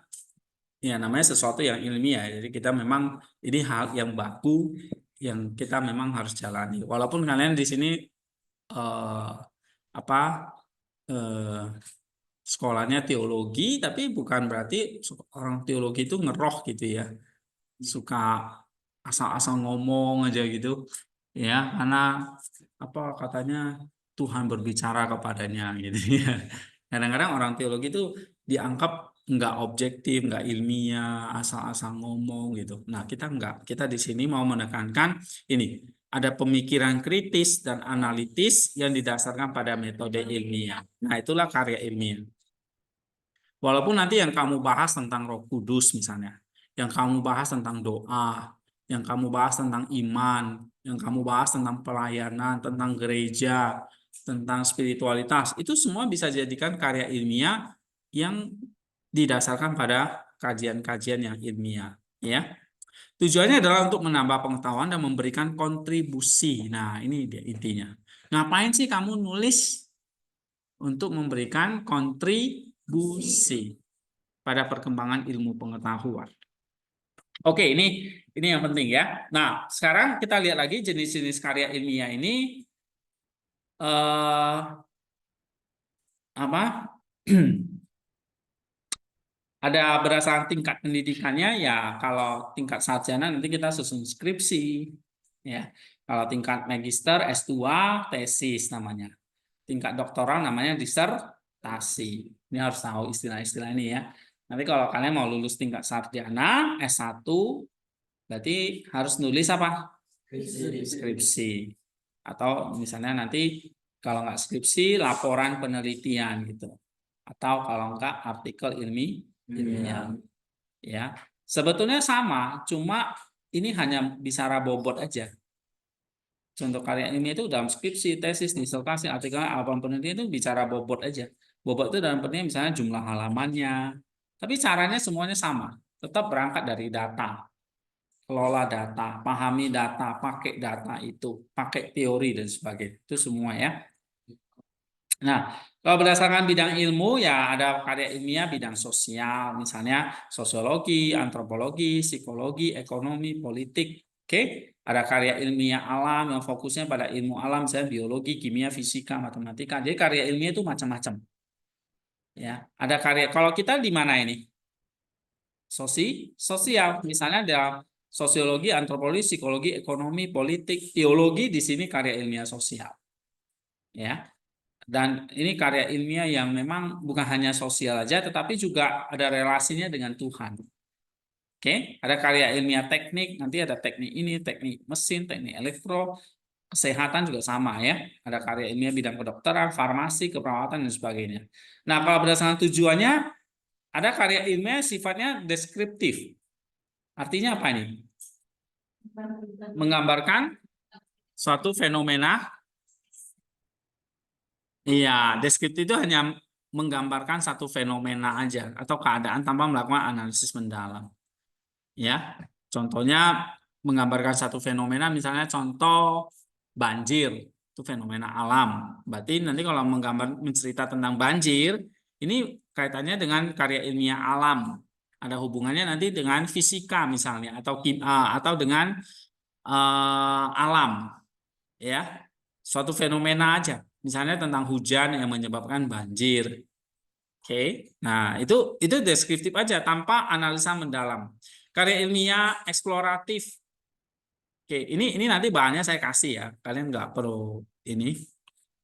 ya namanya sesuatu yang ilmiah. Jadi kita memang ini hal yang baku yang kita memang harus jalani. Walaupun kalian di sini eh, apa eh, sekolahnya teologi, tapi bukan berarti orang teologi itu ngeroh gitu ya, suka asal-asal ngomong aja gitu, ya karena apa katanya Tuhan berbicara kepadanya gitu ya. Kadang-kadang orang teologi itu dianggap nggak objektif, nggak ilmiah, asal-asal ngomong gitu. Nah, kita nggak. Kita di sini mau menekankan ini, ada pemikiran kritis dan analitis yang didasarkan pada metode ilmiah. Nah, itulah karya ilmiah. Walaupun nanti yang kamu bahas tentang Roh Kudus misalnya, yang kamu bahas tentang doa, yang kamu bahas tentang iman, yang kamu bahas tentang pelayanan, tentang gereja, tentang spiritualitas, itu semua bisa dijadikan karya ilmiah yang didasarkan pada kajian-kajian yang ilmiah, ya. Tujuannya adalah untuk menambah pengetahuan dan memberikan kontribusi. Nah, ini dia intinya. Ngapain sih kamu nulis? Untuk memberikan kontribusi pada perkembangan ilmu pengetahuan. Oke, ini yang penting ya. Nah, sekarang kita lihat lagi jenis-jenis karya ilmiah ini apa? Ada berdasarkan tingkat pendidikannya ya. Kalau tingkat sarjana nanti kita susun skripsi ya. Kalau tingkat magister S2 tesis namanya. Tingkat doktoral namanya disertasi. Ini harus tahu istilah-istilah ini ya. Nanti kalau kalian mau lulus tingkat sarjana S1 berarti harus nulis apa? Skripsi. Atau misalnya nanti kalau nggak skripsi laporan penelitian gitu. Atau kalau nggak artikel ilmiah ya. Sebetulnya sama, cuma ini hanya bicara bobot aja. Contoh karya ilmiah itu dalam skripsi, tesis, disertasi, artikel, laporan penelitian itu bicara bobot aja. Bobot itu dalam penting misalnya jumlah halamannya. Tapi caranya semuanya sama. Tetap berangkat dari data. Kelola data, pahami data, pakai data itu, pakai teori dan sebagainya. Itu semua ya. Nah, kalau berdasarkan bidang ilmu ya ada karya ilmiah bidang sosial, misalnya sosiologi, antropologi, psikologi, ekonomi, politik. Oke, ada karya ilmiah alam yang fokusnya pada ilmu alam, misalnya biologi, kimia, fisika, matematika. Jadi karya ilmiah itu macam-macam. Ya, ada karya. Kalau kita di mana ini? Sosial, misalnya ada sosiologi, antropologi, psikologi, ekonomi, politik, teologi di sini karya ilmiah sosial. Ya. Dan ini karya ilmiah yang memang bukan hanya sosial aja, tetapi juga ada relasinya dengan Tuhan. Oke, ada karya ilmiah teknik, nanti ada teknik ini, teknik mesin, teknik elektro, kesehatan juga sama ya. Ada karya ilmiah bidang kedokteran, farmasi, keperawatan dan sebagainya. Nah, kalau berdasarkan tujuannya, ada karya ilmiah sifatnya deskriptif. Artinya apa ini? Menggambarkan suatu fenomena. Iya, deskriptif itu hanya menggambarkan satu fenomena aja atau keadaan tanpa melakukan analisis mendalam. Ya, contohnya menggambarkan satu fenomena, misalnya contoh banjir itu fenomena alam. Berarti nanti kalau mencerita tentang banjir, ini kaitannya dengan karya ilmiah alam. Ada hubungannya nanti dengan fisika misalnya atau dengan alam, ya, suatu fenomena aja. Misalnya tentang hujan yang menyebabkan banjir. Oke, nah itu deskriptif aja tanpa analisa mendalam. Karya ilmiah eksploratif. Oke, ini nanti bahannya saya kasih ya. Kalian nggak perlu ini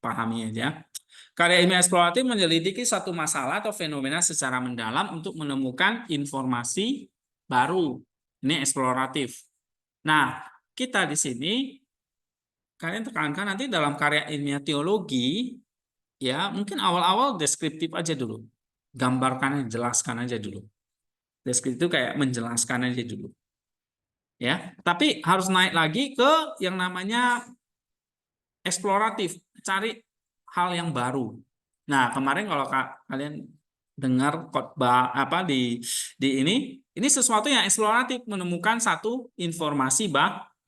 pahami aja. Karya ilmiah eksploratif menyelidiki satu masalah atau fenomena secara mendalam untuk menemukan informasi baru. Ini eksploratif. Nah, kita di sini kalian tekankan nanti dalam karya ilmiah teologi ya mungkin awal-awal deskriptif aja dulu, gambarkan, jelaskan aja dulu. Deskriptif itu kayak menjelaskan aja dulu, ya. Tapi harus naik lagi ke yang namanya eksploratif, cari hal yang baru. Nah kemarin kalau kalian dengar khotbah apa di ini sesuatu yang eksploratif, menemukan satu informasi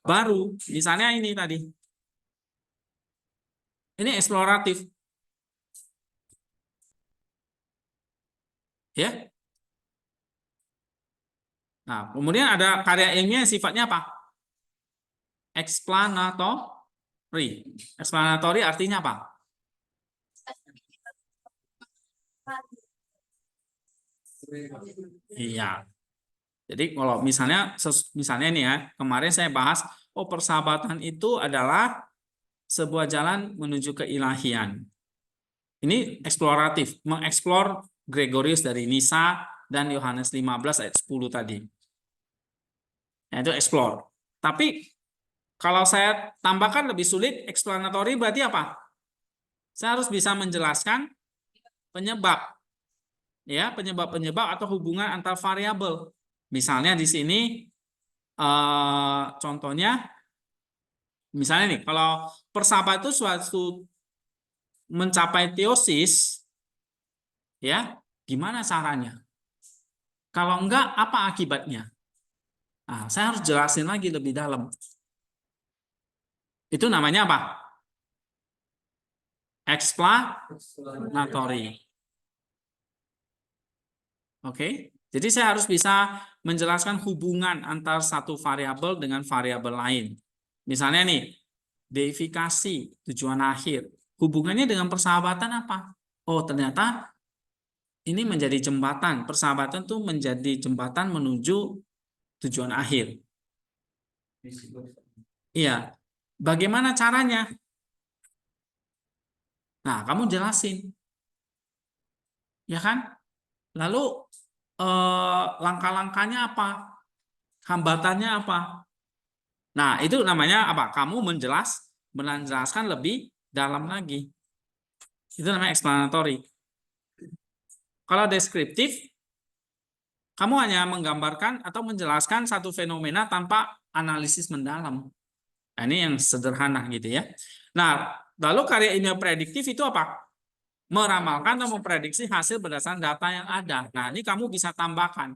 baru. Misalnya ini tadi, ini eksploratif, ya. Nah, kemudian ada karya ilmiah yang sifatnya apa? Explanatory. Explanatory artinya apa? Iya. Jadi kalau misalnya nih ya, kemarin saya bahas, oh persahabatan itu adalah sebuah jalan menuju keilahian. Ini eksploratif, mengeksplor Gregorius dari Nisa dan Yohanes 15 ayat 10 tadi. Nah, itu explore. Tapi kalau saya tambahkan lebih sulit, explanatory berarti apa? Saya harus bisa menjelaskan penyebab, ya, penyebab atau hubungan antar variabel. Misalnya di sini contohnya, misalnya nih, kalau persahabatan itu suatu mencapai teosis, ya, gimana caranya? Kalau enggak, apa akibatnya? Nah, saya harus jelasin lagi lebih dalam. Itu namanya apa? Explanatory. Oke, jadi saya harus bisa menjelaskan hubungan antar satu variabel dengan variabel lain. Misalnya nih, deifikasi, tujuan akhir. Hubungannya dengan persahabatan apa? Oh, ternyata ini menjadi jembatan. Persahabatan tuh menjadi jembatan menuju tujuan akhir. Iya. Bagaimana caranya? Nah, kamu jelasin. Ya kan? Lalu langkah-langkahnya apa? Hambatannya apa? Nah, itu namanya apa? Kamu menjelaskan lebih dalam lagi. Itu namanya explanatory. Kalau deskriptif, kamu hanya menggambarkan atau menjelaskan satu fenomena tanpa analisis mendalam. Nah, ini yang sederhana gitu ya. Nah, lalu karya ilmiah prediktif itu apa? Meramalkan atau memprediksi hasil berdasarkan data yang ada. Nah, ini kamu bisa tambahkan.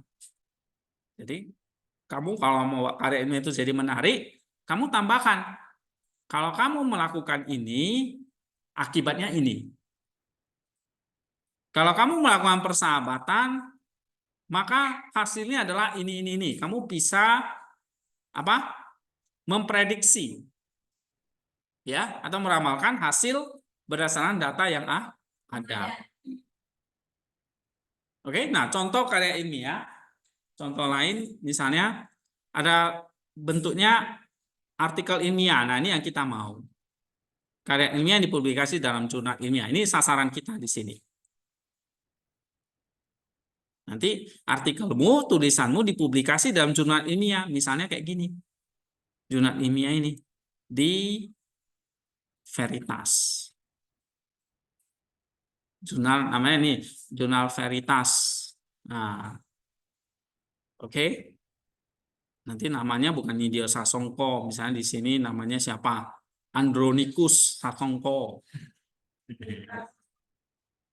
Jadi, kamu kalau mau karya ilmiah itu jadi menarik, kamu tambahkan. Kalau kamu melakukan ini, akibatnya ini. Kalau kamu melakukan persahabatan, maka hasilnya adalah ini. Kamu bisa apa? Memprediksi, ya, atau meramalkan hasil berdasarkan data yang ada. Oke, nah contoh karya ilmiah, contoh lain misalnya ada bentuknya artikel ilmiah. Nah, ini yang kita mau. Karya ilmiah dipublikasi dalam jurnal ilmiah. Ini sasaran kita di sini. Nanti artikelmu, tulisanmu dipublikasi dalam jurnal ilmiah. Misalnya kayak gini. Jurnal ilmiah ini. Di Veritas. Jurnal namanya nih, Jurnal Veritas. Nah, oke. Nanti namanya bukan Nidya Sasongko. Misalnya di sini namanya siapa? Andronikus Sasongko.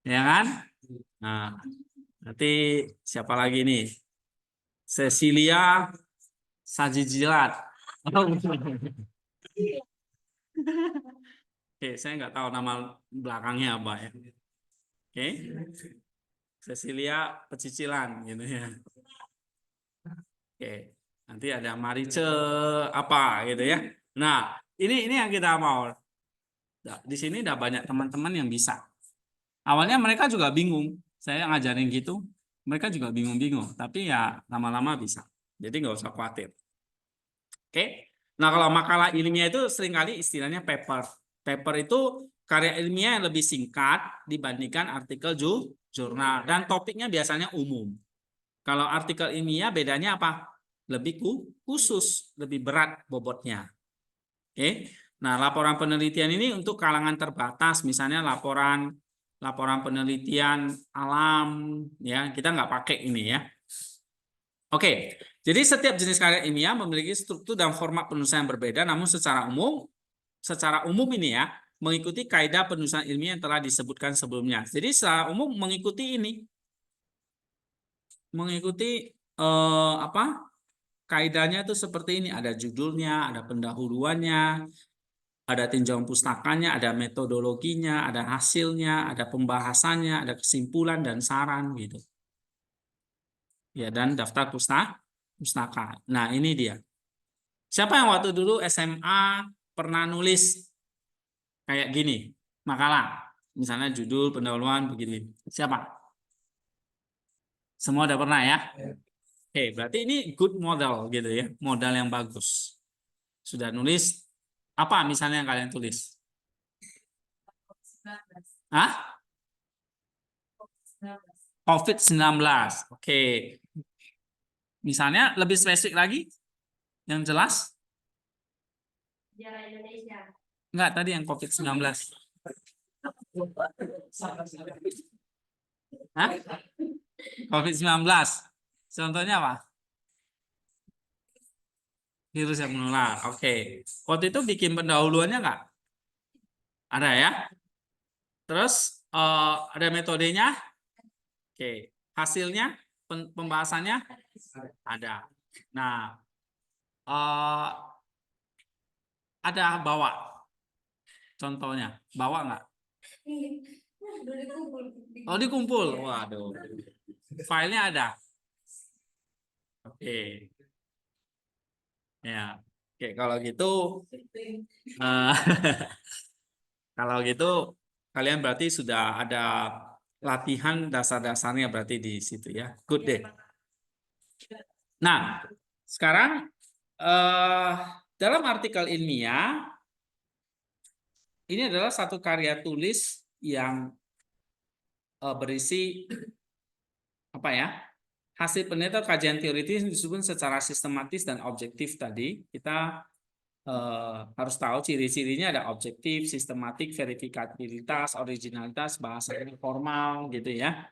Ya kan? Nah, nanti siapa lagi nih? Cecilia Sajijilat. Oke, saya nggak tahu nama belakangnya apa ya. Oke, Cecilia Pecicilan gitu ya. Oke, nanti ada Marice apa gitu ya. Nah, ini yang kita mau. Nah, di sini udah banyak teman-teman yang bisa. Awalnya mereka juga bingung. Saya ngajarin gitu, mereka juga bingung-bingung. Tapi ya lama-lama bisa. Jadi nggak usah khawatir. Oke. Nah, kalau makalah ilmiah itu seringkali istilahnya paper. Paper itu karya ilmiah yang lebih singkat dibandingkan artikel jurnal. Dan topiknya biasanya umum. Kalau artikel ilmiah bedanya apa? Lebih khusus, lebih berat bobotnya. Oke. Nah, laporan penelitian ini untuk kalangan terbatas, misalnya laporan penelitian alam, ya kita nggak pakai ini ya. Oke, jadi setiap jenis karya ilmiah memiliki struktur dan format penulisan yang berbeda, namun secara umum ini ya mengikuti kaidah penulisan ilmiah yang telah disebutkan sebelumnya. Jadi secara umum mengikuti ini, mengikuti apa? Kaidahnya itu seperti ini, ada judulnya, ada pendahuluannya, ada tinjauan pustakanya, ada metodologinya, ada hasilnya, ada pembahasannya, ada kesimpulan dan saran gitu. Ya, dan daftar pustaka. Nah, ini dia. Siapa yang waktu dulu SMA pernah nulis kayak gini, makalah, misalnya judul, pendahuluan begini. Siapa? Semua udah pernah ya? Oke, berarti ini good model gitu ya, modal yang bagus. Sudah nulis apa misalnya yang kalian tulis? Hah? COVID-19. Oke. Misalnya lebih spesifik lagi yang jelas?
Sejarah Indonesia.
Enggak, tadi yang COVID-19. Hah? COVID-19. Contohnya apa? Virus yang menular. Oke. Waktu itu bikin pendahuluannya enggak? Ada ya? Terus ada metodenya? Oke. Hasilnya? Pembahasannya? Ada. Nah, ada bawa. Contohnya. Bawa enggak? Oh, dikumpul. Waduh. Filenya ada. Oke. Ya. Oke, kalau gitu kalau gitu kalian berarti sudah ada latihan dasar-dasarnya berarti di situ ya. Good deh. Nah, sekarang dalam artikel ilmiah ini adalah satu karya tulis yang berisi apa ya? Hasil penelitian kajian teoritis disusun secara sistematis dan objektif tadi. Kita harus tahu ciri-cirinya ada objektif, sistematik, verifikabilitas, originalitas, bahasanya formal gitu ya.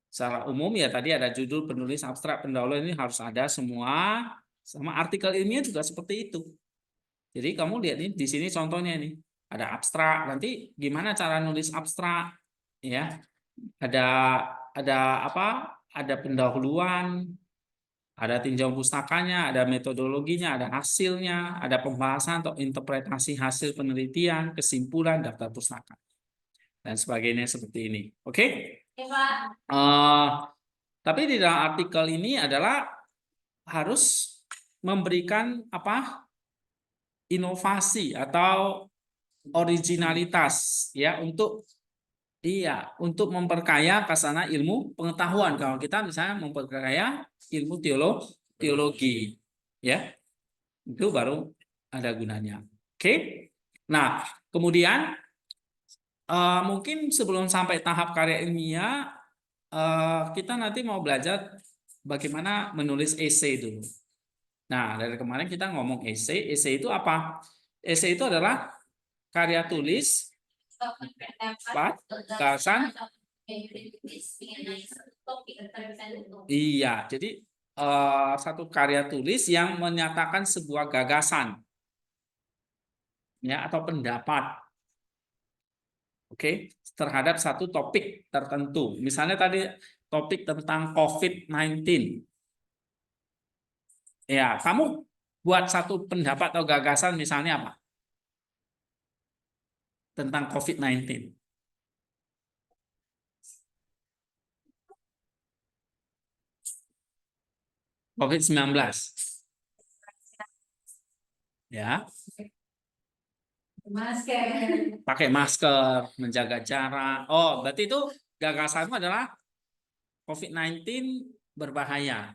Secara umum ya tadi ada judul, penulis, abstrak, pendahuluan ini harus ada semua. Sama artikel ilmiah juga seperti itu. Jadi kamu lihat ini di sini contohnya ini ada abstrak. Nanti gimana cara nulis abstrak ya? Ada apa? Ada pendahuluan, ada tinjauan pustakanya, ada metodologinya, ada hasilnya, ada pembahasan atau interpretasi hasil penelitian, kesimpulan, daftar pustaka. dan sebagainya seperti ini. Oke?
Ya, Pak.
Tapi di dalam artikel ini adalah harus memberikan apa? Inovasi atau originalitas ya untuk untuk memperkaya kasana ilmu pengetahuan. Kalau kita misalnya memperkaya ilmu teologi ya, itu baru ada gunanya. Oke. Nah, kemudian mungkin sebelum sampai tahap karya ilmiah, kita nanti mau belajar bagaimana menulis esai dulu. Nah, dari kemarin kita ngomong esai. Esai itu apa? Esai itu adalah karya tulis, gagasan. Iya, jadi satu karya tulis yang menyatakan sebuah gagasan, ya, atau pendapat, oke, terhadap satu topik tertentu. Misalnya tadi topik tentang COVID-19. Ya, kamu buat satu pendapat atau gagasan misalnya apa? Tentang COVID-19. COVID-19. Ya, pakai masker, menjaga jarak. Oh, berarti itu gagasanmu adalah COVID-19 berbahaya.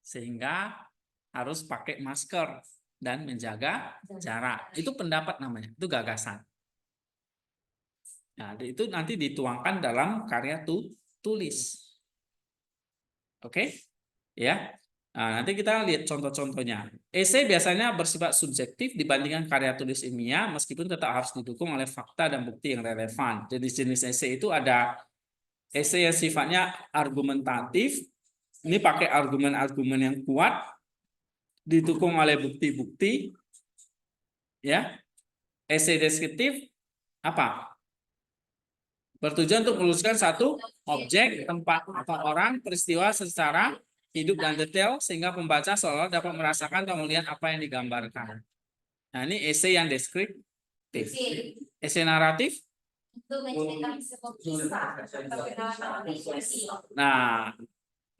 Sehingga harus pakai masker dan menjaga jarak. Itu pendapat namanya, itu gagasan. Nah, itu nanti dituangkan dalam karya tulis. Oke? Ya. Nah, nanti kita lihat contoh-contohnya. Esai biasanya bersifat subjektif dibandingkan karya tulis ilmiah, meskipun tetap harus didukung oleh fakta dan bukti yang relevan. Jadi jenis esai itu ada esai yang sifatnya argumentatif. Ini pakai argumen-argumen yang kuat, didukung oleh bukti-bukti. Ya. Esai deskriptif apa? Bertujuan untuk meluruskan satu objek, tempat, atau orang, peristiwa secara hidup dan detail sehingga pembaca seolah dapat merasakan atau melihat apa yang digambarkan. Nah, ini esai yang deskriptif. Esai naratif. Nah,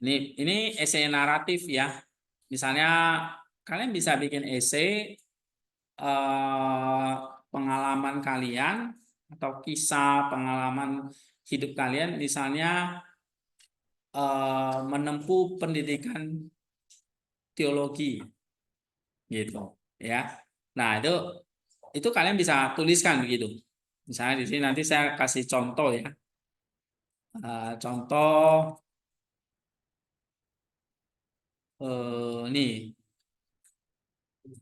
ini esai naratif ya. Misalnya kalian bisa bikin esai pengalaman kalian atau kisah pengalaman hidup kalian, misalnya menempuh pendidikan teologi gitu ya. Nah, itu kalian bisa tuliskan begitu. Misalnya di sini nanti saya kasih contoh ya. Contoh nih,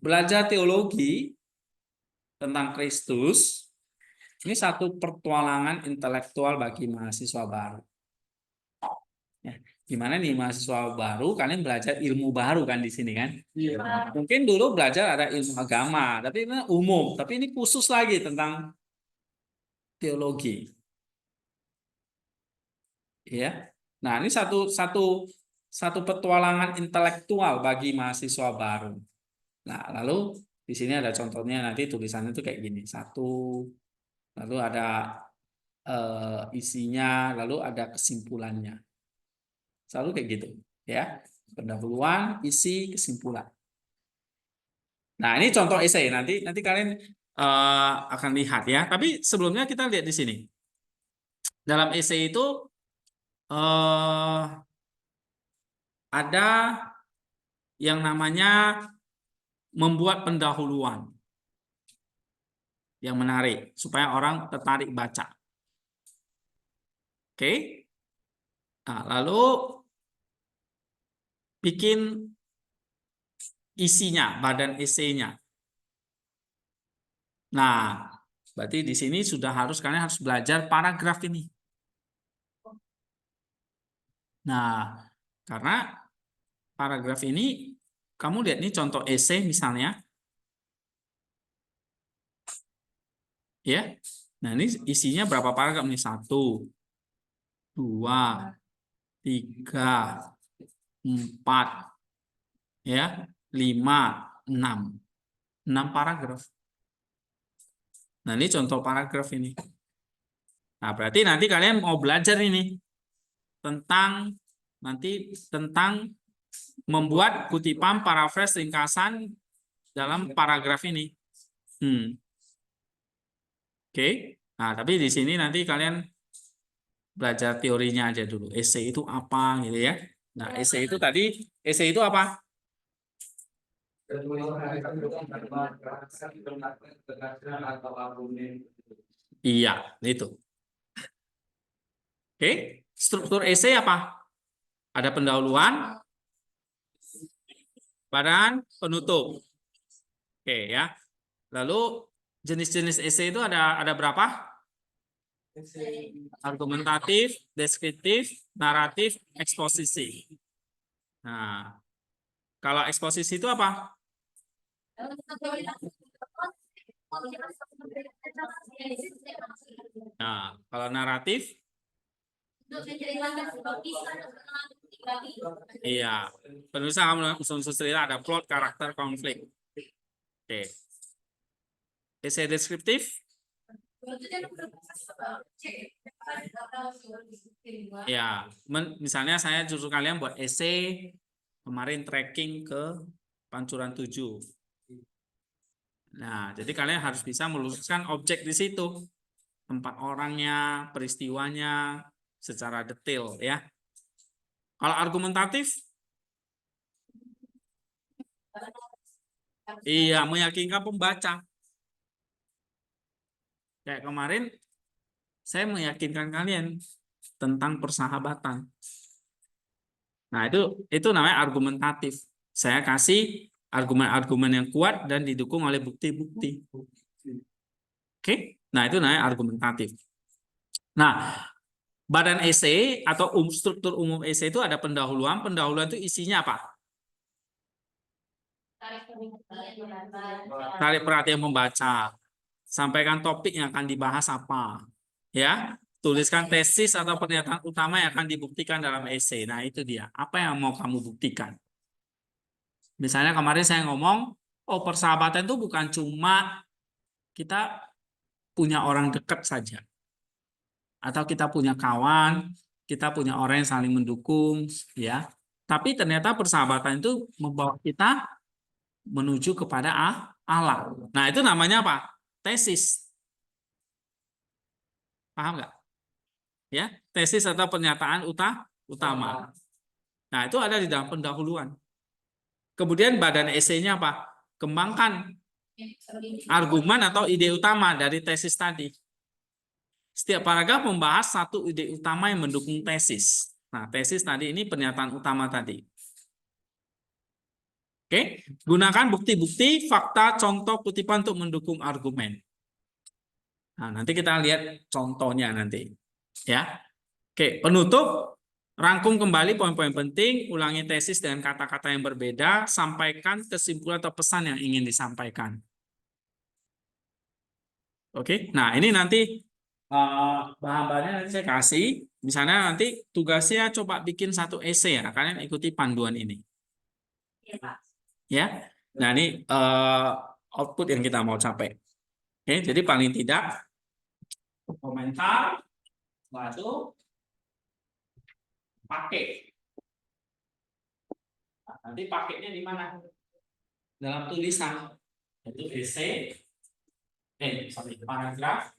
belajar teologi tentang Kristus ini satu pertualangan intelektual bagi mahasiswa baru. Ya, gimana nih mahasiswa baru, kalian belajar ilmu baru kan di sini kan? Iya. Mungkin dulu belajar ada ilmu agama, tapi ini umum. Tapi ini khusus lagi tentang teologi. Ya. Nah, ini satu petualangan intelektual bagi mahasiswa baru. Nah, lalu di sini ada contohnya, nanti tulisannya itu kayak gini. Satu, lalu ada isinya, lalu ada kesimpulannya. Selalu kayak gitu, ya. Pendahuluan, isi, kesimpulan. Nah, ini contoh esai. Nanti kalian akan lihat ya. Tapi sebelumnya kita lihat di sini. Dalam esai itu ada yang namanya membuat pendahuluan yang menarik supaya orang tertarik baca. Oke. Nah, lalu bikin isinya, badan esainya. Nah, berarti di sini sudah kalian harus belajar paragraf ini. Nah, karena paragraf ini kamu lihat nih contoh esai misalnya. Ya. Nah, ini isinya berapa paragraf nih? 1, 2, 3, 4, ya, 5, 6. 6 paragraf. Nah, ini contoh paragraf ini. Nah, berarti nanti kalian mau belajar ini tentang membuat kutipan, parafras, ringkasan dalam paragraf ini. Oke. Nah, tapi di sini nanti kalian belajar teorinya aja dulu. Esai itu apa gitu ya. Nah, esai itu apa? Iya, itu. Oke. Struktur esai apa? Ada pendahuluan, badan, penutup. Oke ya. Lalu jenis-jenis esai itu ada berapa? Argumentatif, deskriptif, naratif, eksposisi. Nah, kalau eksposisi itu apa? Nah, kalau naratif, iya. Penulisan kamu unsur cerita ada plot, karakter, konflik. Oke. Esai deskriptif? Ya, misalnya saya suruh kalian buat esai kemarin trekking ke Pancuran 7. Nah, jadi kalian harus bisa meluruskan objek di situ. Tempat orangnya, peristiwanya secara detail ya. Kalau argumentatif? Iya, meyakinkan pembaca. Kayak kemarin saya meyakinkan kalian tentang persahabatan. Nah, itu namanya argumentatif. Saya kasih argumen-argumen yang kuat dan didukung oleh bukti-bukti. Oke? Nah, itu namanya argumentatif. Nah, badan esai atau struktur umum esai itu ada pendahuluan. Pendahuluan itu isinya apa? Tarik perhatian membaca. Sampaikan topik yang akan dibahas apa. Ya, tuliskan tesis atau pernyataan utama yang akan dibuktikan dalam esai. Nah, itu dia. Apa yang mau kamu buktikan? Misalnya kemarin saya ngomong, oh persahabatan itu bukan cuma kita punya orang dekat saja. Atau kita punya kawan, kita punya orang yang saling mendukung, ya. Tapi ternyata persahabatan itu membawa kita menuju kepada Allah. Nah, itu namanya apa? Tesis. Paham nggak? Ya, tesis atau pernyataan utama. Nah, itu ada di dalam pendahuluan. Kemudian badan esainya apa? Kembangkan argumen atau ide utama dari tesis tadi. Setiap paragraf membahas satu ide utama yang mendukung tesis. Nah, tesis tadi ini pernyataan utama tadi. Oke, gunakan bukti-bukti, fakta, contoh, kutipan untuk mendukung argumen. Nah, nanti kita lihat contohnya nanti. Ya. Oke, penutup, rangkum kembali poin-poin penting, ulangi tesis dengan kata-kata yang berbeda, sampaikan kesimpulan atau pesan yang ingin disampaikan. Oke, nah ini nanti bahan-bahannya nanti saya kasih. Misalnya nanti tugasnya coba bikin satu esai ya, kalian ikuti panduan ini. Ya, nah ini output yang kita mau capai. Oke, jadi paling tidak komentar, lalu pakai. Nah, nanti pakainya di mana? Dalam tulisan. Itu esai, paragraf,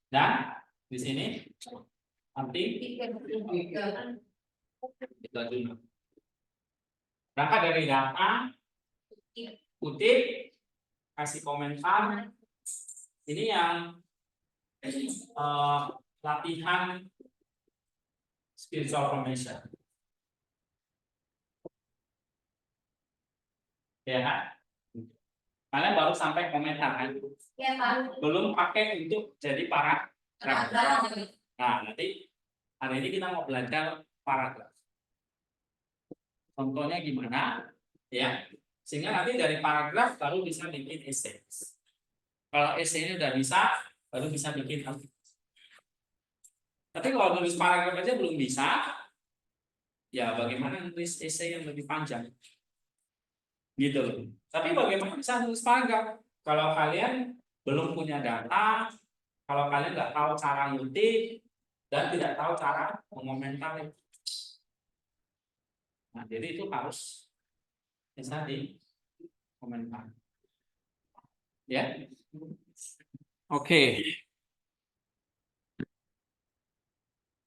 dan di sini nanti kita dulu. Berangkat dari data, kutip, kasih komentar. Ini yang latihan spiritual formation. Ya, kalian baru sampai komentar kan?
Ya, Pak.
Belum pakai untuk jadi paragraf. Nah, nanti hari ini kita mau belajar paragraf. Contohnya gimana? Ya, sehingga nanti dari paragraf baru bisa bikin esai. Kalau esai ini udah bisa, baru bisa bikin artikel. Tapi kalau nulis paragraf aja belum bisa, ya bagaimana nulis esai yang lebih panjang? Gitu loh. Tapi bagaimana bisa nulis paragraf? Kalau kalian belum punya data, kalau kalian nggak tahu cara ngutip dan tidak tahu cara mengomentari. Nah, jadi itu harus bisa dikomentar. Ya. Oke.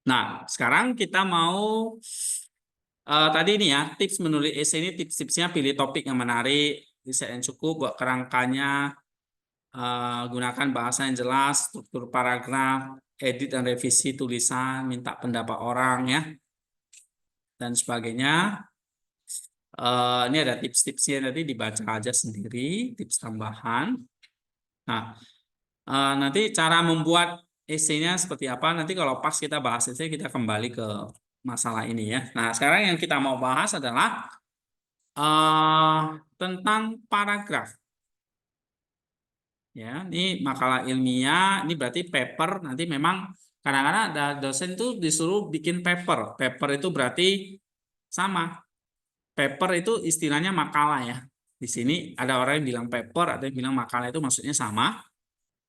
Nah, sekarang kita mau tadi ini ya, tips menulis esai ini tips-tipsnya pilih topik yang menarik, riset yang cukup, buat kerangkanya, gunakan bahasa yang jelas, struktur paragraf, edit dan revisi tulisan, minta pendapat orang ya, dan sebagainya. Ini ada tips-tipsnya, tadi dibaca aja sendiri, tips tambahan. Nah, nanti cara membuat esainya seperti apa, nanti kalau pas kita bahas esai kita kembali ke masalah ini ya. Nah, sekarang yang kita mau bahas adalah tentang paragraf. Ya, ini makalah ilmiah, ini berarti paper. Nanti memang kadang-kadang ada dosen tuh disuruh bikin paper. Paper itu berarti sama. Paper itu istilahnya makalah ya. Di sini ada orang yang bilang paper, ada yang bilang makalah, itu maksudnya sama.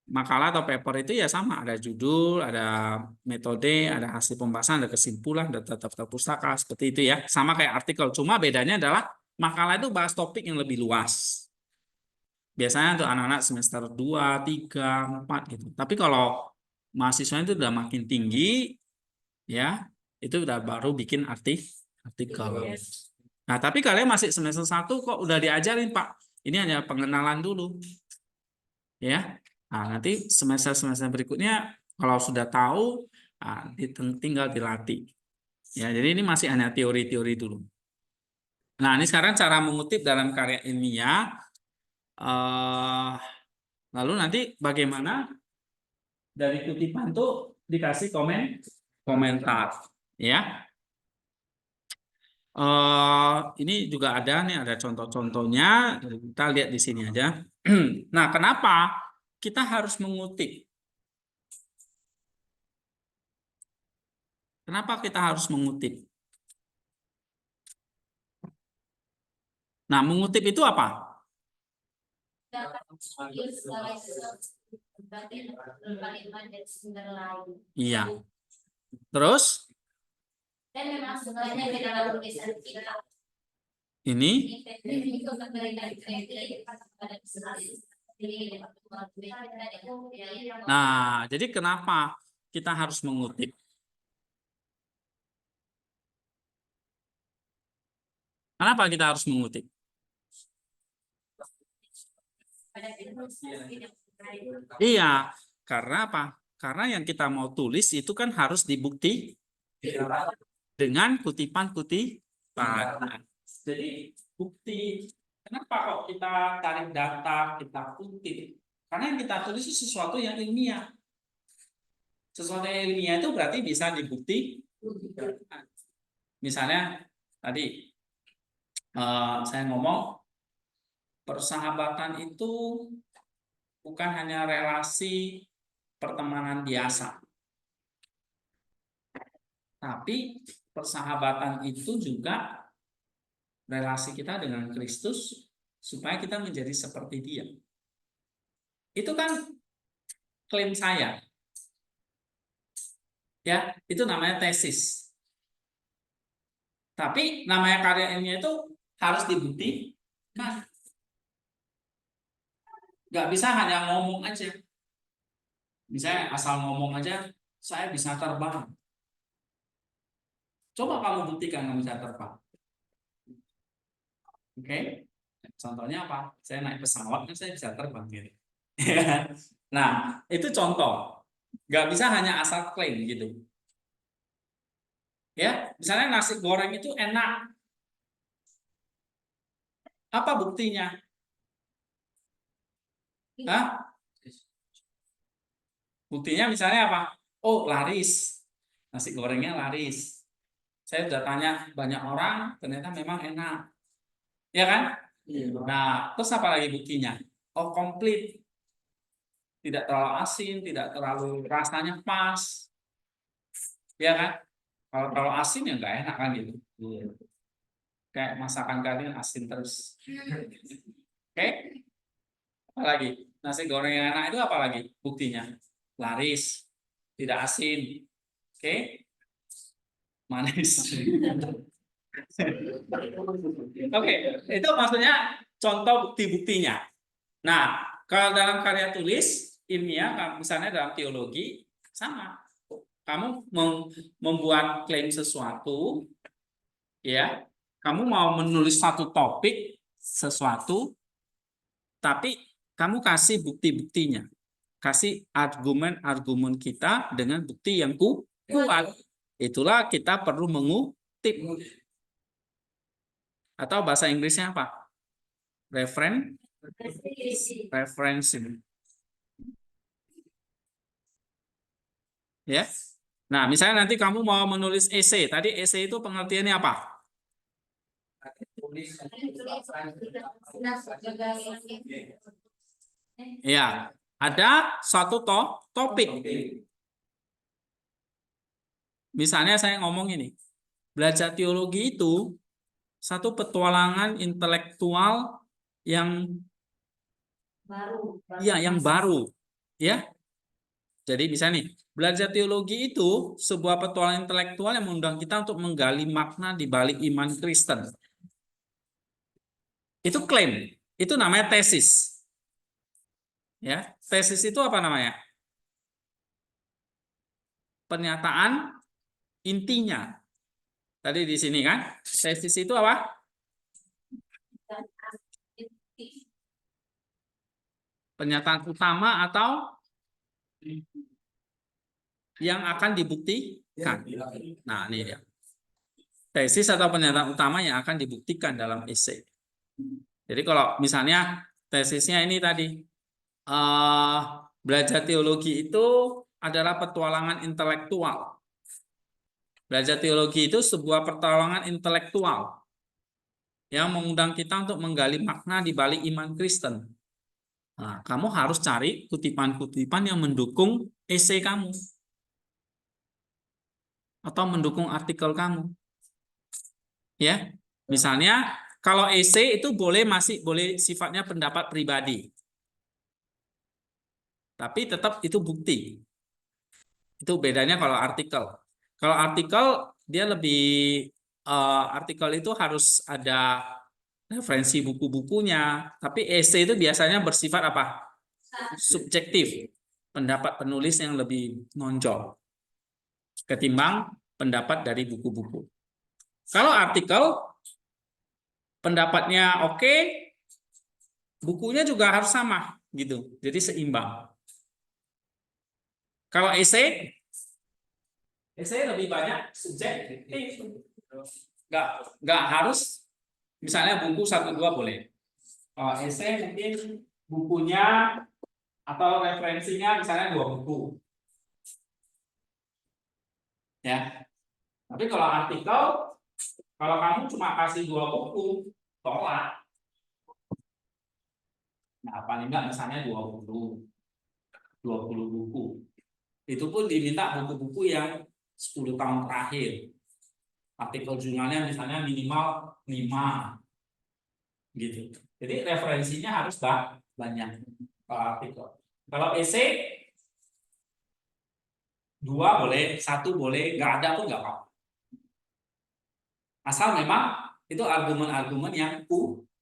Makalah atau paper itu ya sama, ada judul, ada metode, ada hasil pembahasan, ada kesimpulan, ada daftar pustaka, seperti itu ya. Sama kayak artikel, cuma bedanya adalah makalah itu bahas topik yang lebih luas. Biasanya untuk anak-anak semester 2, 3, 4 gitu. Tapi kalau mahasiswa itu udah makin tinggi, ya, itu udah baru bikin artikel. Nah, tapi kalian masih semester 1 kok udah diajarin, Pak. Ini hanya pengenalan dulu. Ya. Nah, nanti semester-semester berikutnya kalau sudah tahu, tinggal dilatih. Ya, jadi ini masih hanya teori-teori dulu. Nah, ini sekarang cara mengutip dalam karya ilmiah. Lalu nanti bagaimana dari kutipan tuh dikasih komentar, ya. Ini juga ada nih, ada contoh-contohnya. Kita lihat di sini aja. Nah, kenapa kita harus mengutip? Kenapa kita harus mengutip? Nah, mengutip itu apa? Iya. Terus
Dan memang sebenarnya di dalam tulisan kita
ini Nah, jadi kenapa kita harus mengutip? Kenapa kita harus mengutip? Iya, karena apa? Karena yang kita mau tulis itu kan harus dibukti dengan kutipan-kutipan. Jadi bukti, kenapa kok kita cari data, kita kutip? Karena yang kita tulis itu sesuatu yang ilmiah. Sesuatu yang ilmiah itu berarti bisa dibukti. Misalnya tadi saya ngomong persahabatan itu bukan hanya relasi pertemanan biasa, tapi persahabatan itu juga relasi kita dengan Kristus supaya kita menjadi seperti Dia. Itu kan klaim saya. Ya, itu namanya tesis. Tapi namanya karya ilmiah itu harus dibuktikan. Nggak bisa hanya ngomong aja. Misalnya asal ngomong aja, saya bisa terbang. Coba kamu buktikan kamu bisa terbang. Oke? Contohnya apa? Saya naik pesawat, kan saya bisa terbang. Gitu. Nah, itu contoh. Nggak bisa hanya asal klaim gitu. Ya, misalnya nasi goreng itu enak. Apa buktinya? Hah? Buktinya misalnya apa? Oh, laris. Nasi gorengnya laris. Saya sudah tanya banyak orang, ternyata memang enak. Ya kan? Nah, terus apa lagi buktinya? Oh, komplit. Tidak terlalu asin, tidak terlalu rasanya pas. Ya kan? Kalau terlalu asin ya nggak enak kan gitu. Kayak masakan kalian asin terus. Oke? Apa lagi? Nasi goreng yang enak itu apa lagi buktinya? Laris, tidak asin, oke, manis. Oke, itu maksudnya contoh bukti-buktinya. Nah, kalau dalam karya tulis ilmiah, misalnya dalam teologi, sama. Kamu membuat klaim sesuatu, ya, kamu mau menulis satu topik sesuatu, tapi kamu kasih bukti-buktinya, kasih argumen-argumen kita dengan bukti yang kuat. Itulah kita perlu mengutip. Atau bahasa Inggrisnya apa? Referensi. Ya. Nah, misalnya nanti kamu mau menulis esai. Tadi esai itu pengertiannya apa? Ya, ada suatu topik. Misalnya saya ngomong ini, belajar teologi itu satu petualangan intelektual yang baru, ya. Jadi misalnya nih, belajar teologi itu sebuah petualangan intelektual yang mengundang kita untuk menggali makna di balik iman Kristen. Itu klaim, itu namanya tesis. Ya, tesis itu apa namanya? Pernyataan intinya. Tadi di sini kan, tesis itu apa? Pernyataan utama atau yang akan dibuktikan. Nah, ini dia. Tesis atau pernyataan utama yang akan dibuktikan dalam esai. Jadi kalau misalnya tesisnya ini tadi, belajar teologi itu adalah petualangan intelektual. Belajar teologi itu sebuah petualangan intelektual yang mengundang kita untuk menggali makna di balik iman Kristen. Nah, kamu harus cari kutipan-kutipan yang mendukung esai kamu atau mendukung artikel kamu. Ya, misalnya kalau esai itu masih boleh sifatnya pendapat pribadi, tapi tetap itu bukti. Itu bedanya kalau artikel. Kalau artikel dia lebih artikel itu harus ada referensi buku-bukunya, tapi esai itu biasanya bersifat apa? Subjektif. Pendapat penulis yang lebih menonjol ketimbang pendapat dari buku-buku. Kalau artikel pendapatnya oke, bukunya juga harus sama gitu. Jadi seimbang. Kalau esai lebih banyak subjektif. Nggak harus, misalnya buku 1-2 boleh. Kalau esai mungkin bukunya atau referensinya misalnya 2 buku. Ya. Tapi kalau artikel, kalau kamu cuma kasih 2 buku, tolak. Nah, paling enggak misalnya 20 buku. Itu pun diminta buku-buku yang 10 tahun terakhir. Artikel jurnalnya misalnya minimal 5. Gitu. Jadi referensinya harus banyak kalau artikel. Kalau esai 2 boleh, 1 boleh, nggak ada pun nggak apa-apa. Asal memang itu argumen-argumen yang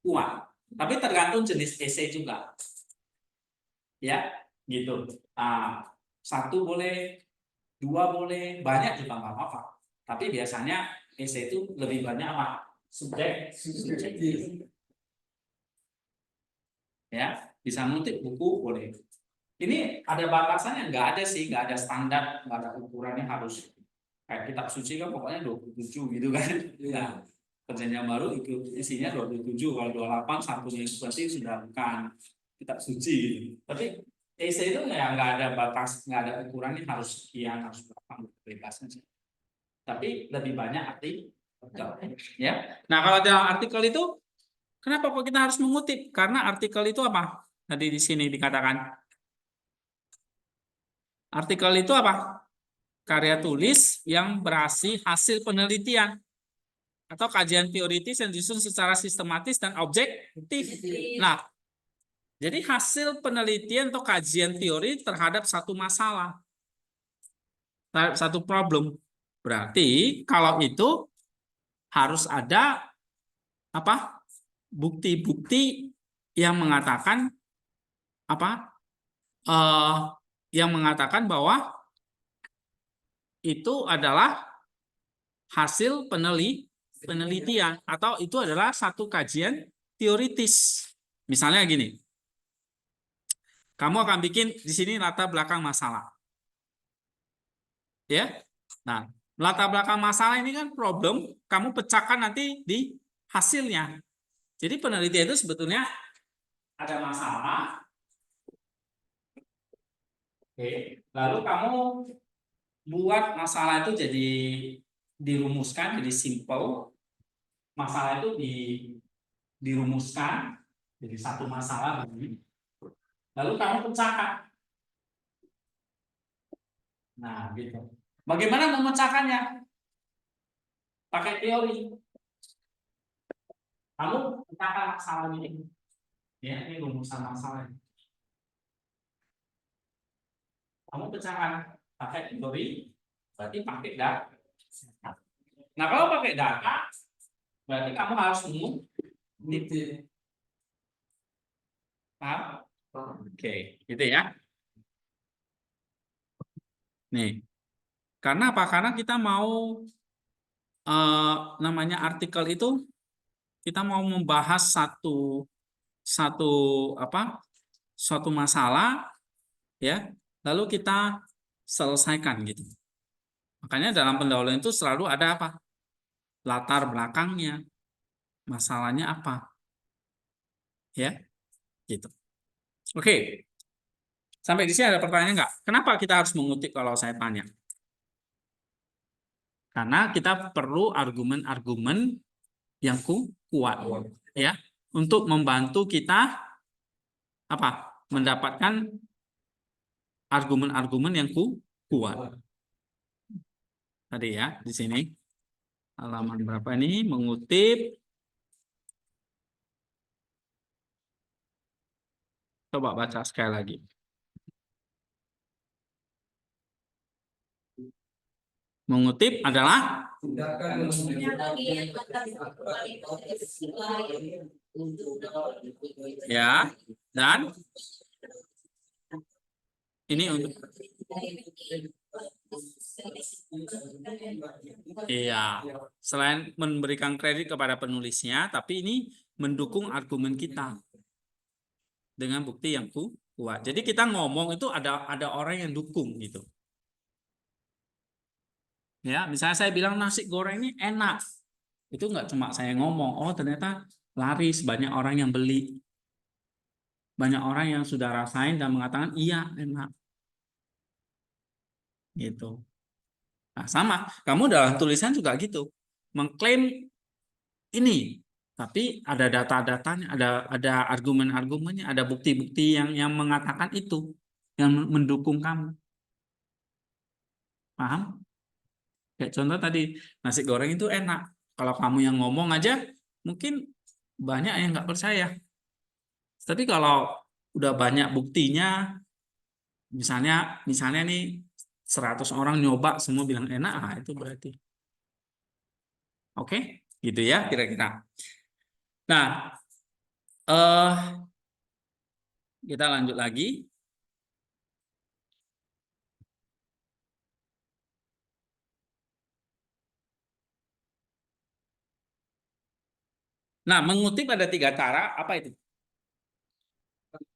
kuat. Tapi tergantung jenis esai juga. Ya, gitu. 1 boleh, 2 boleh, banyak juga nggak apa-apa. Tapi biasanya esai itu lebih banyak apa? Subjektif. Ya, bisa ngutip buku boleh. Ini ada batasannya, nggak ada sih, nggak ada standar, nggak ada ukurannya harus kayak kitab suci kan pokoknya 27 gitu kan. Nah, perjanjian baru itu isinya 27, kalau 28 satunya itu berarti sudah bukan kitab suci gitu. Tapi esai itu nggak ada batas, nggak ada ukurannya harus sekian, harus berapa, bebas aja. Tapi lebih banyak artikel, ya. Nah, kalau dalam artikel itu kenapa kok kita harus mengutip? Karena artikel itu apa? Tadi di sini dikatakan artikel itu apa? Karya tulis yang berhasil hasil penelitian atau kajian teoritis yang disusun secara sistematis dan objektif. Nah, Jadi hasil penelitian atau kajian teori terhadap satu masalah, terhadap satu problem. Berarti kalau itu harus ada apa? Bukti-bukti yang mengatakan apa? Yang mengatakan bahwa itu adalah hasil penelitian atau itu adalah satu kajian teoritis. Misalnya gini, kamu akan bikin di sini latar belakang masalah, ya. Nah, latar belakang masalah ini kan problem, kamu pecahkan nanti di hasilnya. Jadi penelitian itu sebetulnya ada masalah, oke, lalu kamu buat masalah itu jadi dirumuskan, jadi simple. Masalah itu dirumuskan jadi satu masalah begini. Lalu kamu pecahkan. Nah, gitu. Bagaimana memecahkannya? Pakai teori. Kamu pecahkan masalah ini. Ya, ini rumusan masalah. Kamu pecahkan pakai teori, berarti pakai data. Nah, kalau pakai data, berarti kamu harus mengutip. Paham? Oke, gitu ya. Nih, karena apa? Karena kita mau namanya artikel itu kita mau membahas suatu masalah, ya, lalu kita selesaikan gitu. Makanya dalam pendahuluan itu selalu ada apa? Latar belakangnya, masalahnya apa, ya, gitu. Oke, sampai di sini ada pertanyaan nggak? Kenapa kita harus mengutip kalau saya tanya? Karena kita perlu argumen-argumen yang kuat, ya, untuk membantu kita apa? Mendapatkan argumen-argumen yang kuat. Tadi ya, di sini halaman berapa ini mengutip. Coba baca sekali lagi. Mengutip adalah ya, dan ini untuk iya, selain memberikan kredit kepada penulisnya, tapi ini mendukung argumen kita dengan bukti yang kuat. Jadi kita ngomong itu ada orang yang dukung gitu. Ya, misalnya saya bilang nasi goreng ini enak. Itu nggak cuma saya ngomong, oh ternyata laris, banyak orang yang beli. Banyak orang yang sudah rasain dan mengatakan iya enak. Gitu. Nah, sama, kamu dalam tulisan juga gitu. Mengklaim ini, tapi ada data-datanya, ada argumen-argumennya, ada bukti-bukti yang mengatakan itu, yang mendukung kamu. Paham? Kayak contoh tadi, nasi goreng itu enak. Kalau kamu yang ngomong aja, mungkin banyak yang nggak percaya. Tapi kalau udah banyak buktinya, misalnya nih 100 orang nyoba semua bilang enak, ah itu berarti. Oke, gitu ya kira-kira. Nah, kita lanjut lagi. Nah, mengutip ada 3 cara. Apa itu?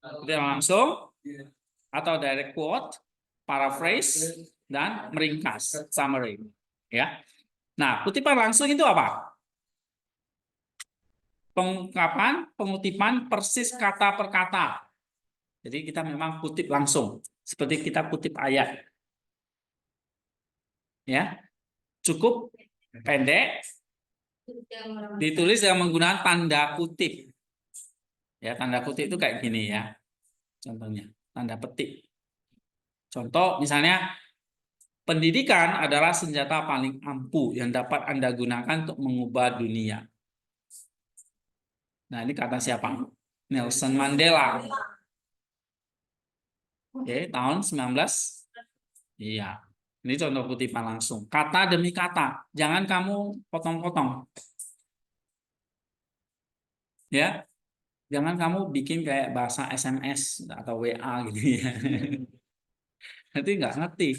Tidak langsung, atau direct quote, paraphrase, dan meringkas, summary. Ya. Nah, kutipan langsung itu apa? Pengungkapan, pengutipan persis kata per kata. Jadi kita memang kutip langsung, seperti kita kutip ayat. Ya, cukup pendek, ditulis dengan menggunakan tanda kutip. Ya, tanda kutip itu kayak gini ya. Contohnya, tanda petik. Contoh misalnya, pendidikan adalah senjata paling ampuh yang dapat Anda gunakan untuk mengubah dunia. Nah, ini kata siapa? Nelson Mandela. Oke, tahun 19. Iya. Ini contoh kutipan langsung. Kata demi kata. Jangan kamu potong-potong. Ya. Jangan kamu bikin kayak bahasa SMS atau WA gitu ya. Nanti nggak ngerti.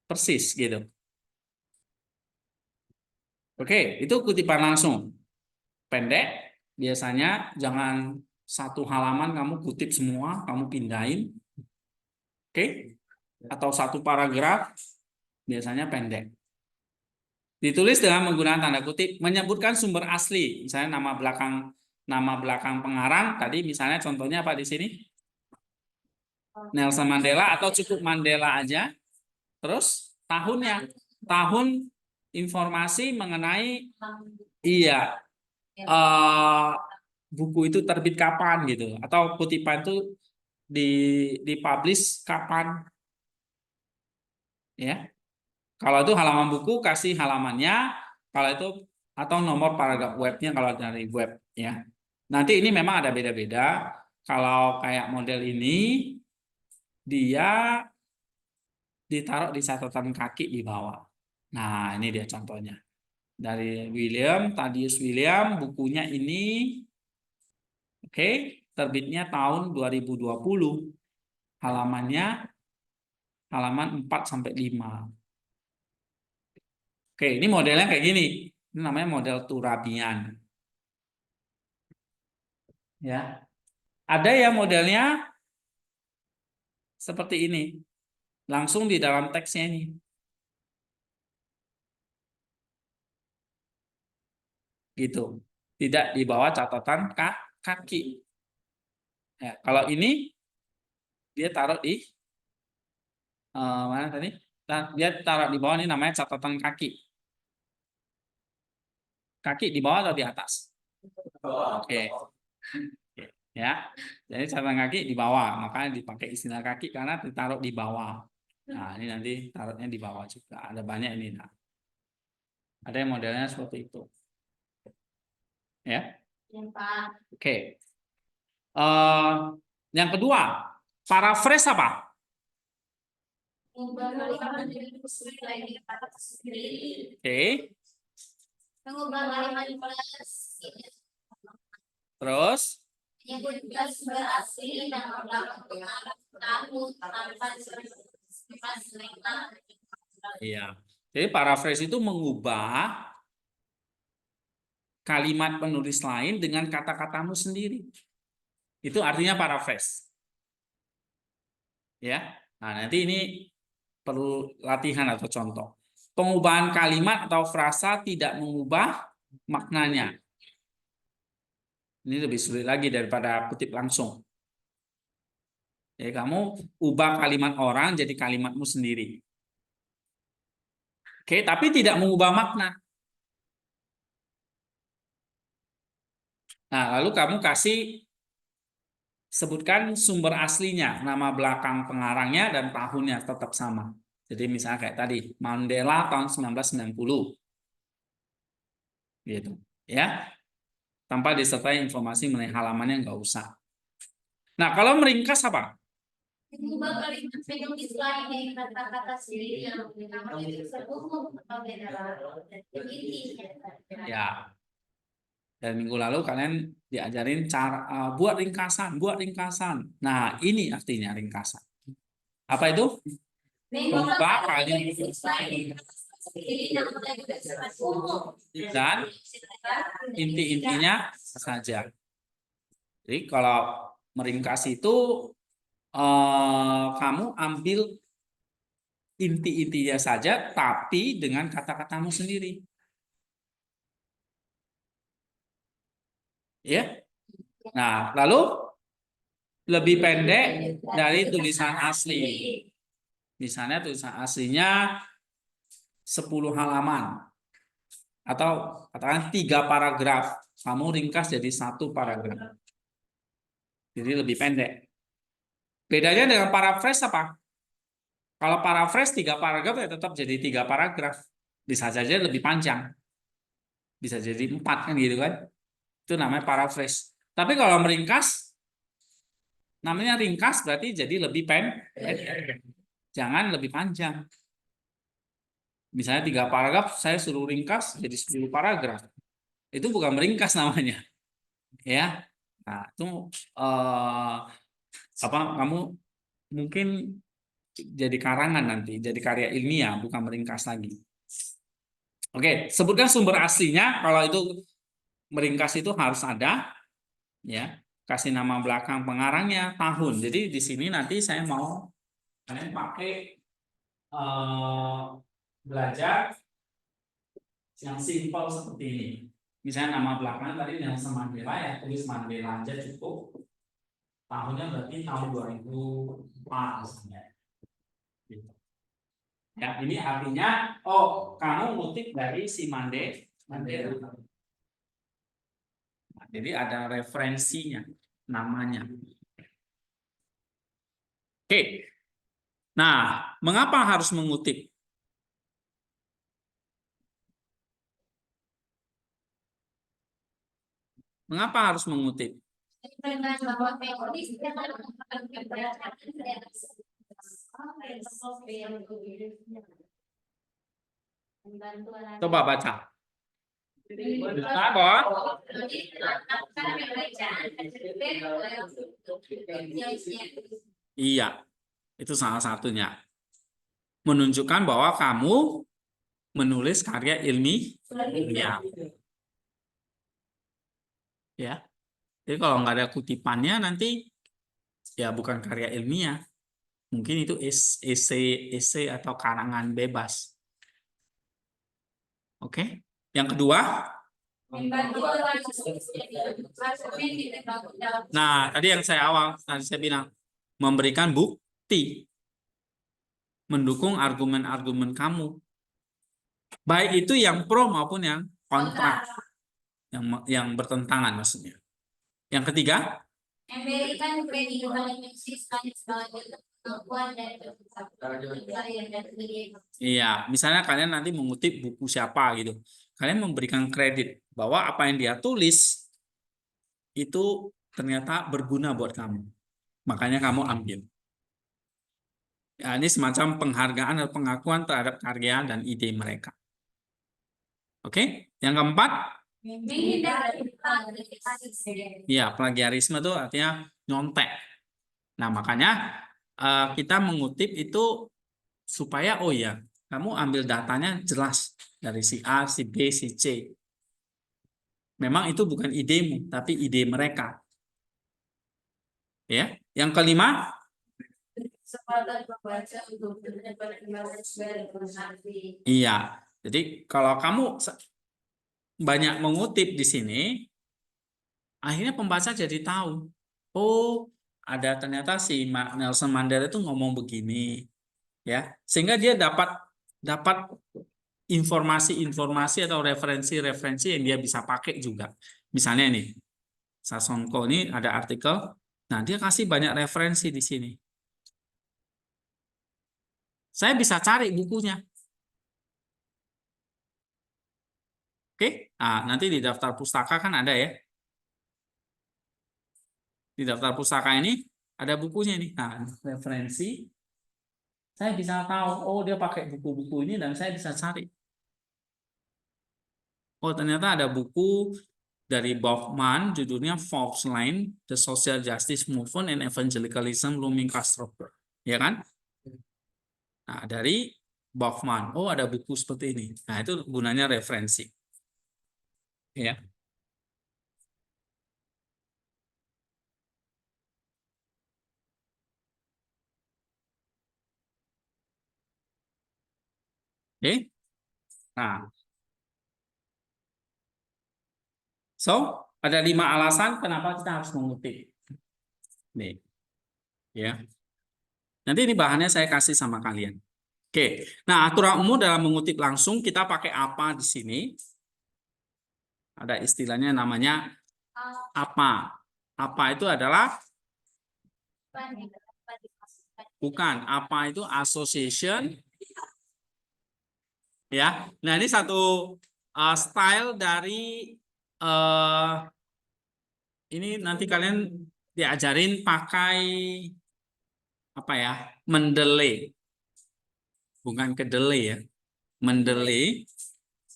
Persis gitu. Oke, itu kutipan langsung. Pendek. Biasanya jangan satu halaman kamu kutip semua, kamu pindahin. Oke. Atau satu paragraf. Biasanya pendek. Ditulis dengan menggunakan tanda kutip, menyebutkan sumber asli, misalnya nama belakang pengarang. Tadi misalnya contohnya apa di sini? Nelson Mandela atau cukup Mandela aja. Terus tahunnya, tahun informasi mengenai iya eh, buku itu terbit kapan gitu, atau kutipan itu dipublish kapan, ya. Kalau itu halaman buku kasih halamannya, kalau itu atau nomor paragraf webnya kalau dari web ya. Nanti ini memang ada beda-beda. Kalau kayak model ini dia ditaruh di catatan kaki di bawah. Nah, ini dia contohnya. Dari Thaddeus William, bukunya ini oke, terbitnya tahun 2020. Halamannya halaman 4 sampai 5. Oke, ini modelnya kayak gini. Ini namanya model Turabian. Ya. Ada yang modelnya seperti ini. Langsung di dalam teksnya ini. Gitu. Tidak di bawah catatan kaki. Ya, kalau ini dia taruh di mana tadi? Nah, dia taruh di bawah, ini namanya catatan kaki. Kaki di bawah atau di atas? Oke. Ya. Jadi catatan kaki di bawah, makanya dipakai istilah kaki karena ditaruh di bawah. Nah, ini nanti taruhnya di bawah juga. Ada banyak ini. Nah. Ada yang modelnya seperti itu. Ya. Oke. Yang kedua, paraphrase apa? Oke.
Mengubah kalimat plus
Terus?
menyebutkan sumber asli nama belakang pengarang tahun tanpa
Iya. Jadi paraphrase itu mengubah kalimat penulis lain dengan kata-katamu sendiri. Itu artinya paraphrase. Ya. Nah, nanti ini perlu latihan atau contoh. Pengubahan kalimat atau frasa tidak mengubah maknanya. Ini lebih sulit lagi daripada kutip langsung. Ya, kamu ubah kalimat orang jadi kalimatmu sendiri. Oke, tapi tidak mengubah makna. Nah, lalu kamu sebutkan sumber aslinya, nama belakang pengarangnya dan tahunnya tetap sama. Jadi misalnya kayak tadi, Mandela tahun 1990. Gitu. Ya. Tanpa disertai informasi mengenai halamannya nggak usah. Nah, kalau meringkas apa?
mengubah kalimat penulis lain dengan kata-kata sendiri yang namanya terhubung atau beda
Ya. Dan minggu lalu kalian diajarin cara buat ringkasan. Nah, ini artinya ringkasan. Apa itu? Mengubah kalimat dan inti-intinya saja. Jadi kalau meringkas itu kamu ambil inti-intinya saja, tapi dengan kata-katamu sendiri. Ya. Nah, lalu lebih pendek dari tulisan asli. Misalnya tulisan aslinya 10 halaman. Atau katakan 3 paragraf. Kamu ringkas jadi 1 paragraf. Jadi lebih pendek. Bedanya dengan paraphrase apa? Kalau paraphrase 3 paragraf ya tetap jadi 3 paragraf. Bisa saja lebih panjang. Bisa jadi 4 kan gitu kan. Itu namanya paraphrase. Tapi kalau meringkas Namanya ringkas berarti jadi lebih pendek. Jangan lebih panjang. Misalnya 3 paragraf, saya suruh ringkas jadi 10 paragraf. Itu bukan meringkas namanya. Ya. Nah, itu kamu mungkin jadi karangan nanti, jadi karya ilmiah, bukan meringkas lagi. Oke, sebutkan sumber aslinya. Kalau itu meringkas itu harus ada, ya. Kasih nama belakang pengarangnya, tahun. Jadi di sini nanti saya mau kalian pakai belajar yang simpel seperti ini. Misalnya nama belakang tadi Nelson Mandela, ya tulis Mandela aja cukup. Tahunnya berarti tahun 2004 misalnya. Gitu. Ya, ini artinya, oh, kamu ngutip dari si Mandela. Nah, jadi ada referensinya, namanya. Oke. Nah, mengapa harus mengutip? Mengapa harus mengutip? Coba baca. Apa? Iya, itu salah satunya. Menunjukkan bahwa kamu menulis karya ilmiah. Ya. Jadi kalau nggak ada kutipannya nanti ya bukan karya ilmiah. Mungkin itu esai atau karangan bebas. Oke. Yang kedua, nah, tadi yang tadi saya bilang memberikan bukti mendukung argumen-argumen kamu. Baik itu yang pro maupun yang kontra. Yang bertentangan maksudnya. Yang ketiga, iya, misalnya kalian nanti mengutip buku siapa gitu. Kalian memberikan kredit bahwa apa yang dia tulis itu ternyata berguna buat kamu. Makanya kamu ambil. Ya, ini semacam penghargaan atau pengakuan terhadap karya dan ide mereka. Oke, yang keempat, ya plagiarisme itu artinya nyontek. Nah, makanya kita mengutip itu supaya oh ya, kamu ambil datanya jelas dari si A, si B, si C. Memang itu bukan idemu, tapi ide mereka. Ya, yang kelima, iya. Jadi kalau kamu banyak mengutip di sini, akhirnya pembaca jadi tahu, oh ada ternyata si Nelson Mandela itu ngomong begini, ya, sehingga dia dapat informasi-informasi atau referensi-referensi yang dia bisa pakai juga. Misalnya nih, Sasongko ini ada artikel, nah dia kasih banyak referensi di sini. Saya bisa cari bukunya. Oke, nah, nanti di daftar pustaka kan ada ya. Di daftar pustaka ini ada bukunya nih. Nah, referensi. Saya bisa tahu, oh dia pakai buku-buku ini dan saya bisa cari. Oh ternyata ada buku dari Baughman, judulnya False Line, The Social Justice Movement and Evangelicalism Looming Catastrophe. Ya kan? Nah, dari Baughman, oh ada buku seperti ini. Nah, itu gunanya referensi. Ya. Oke. Nah, so ada 5 alasan kenapa kita harus mengutip. Nih, ya. Nanti ini bahannya saya kasih sama kalian. Oke. Nah, aturan umum dalam mengutip langsung kita pakai apa di sini? Ada istilahnya namanya apa. Apa itu adalah bukan, apa itu association. Ya. Nah, ini satu style dari ini nanti kalian diajarin pakai apa ya? Mendeley. Bukan kedelai ya. Mendeley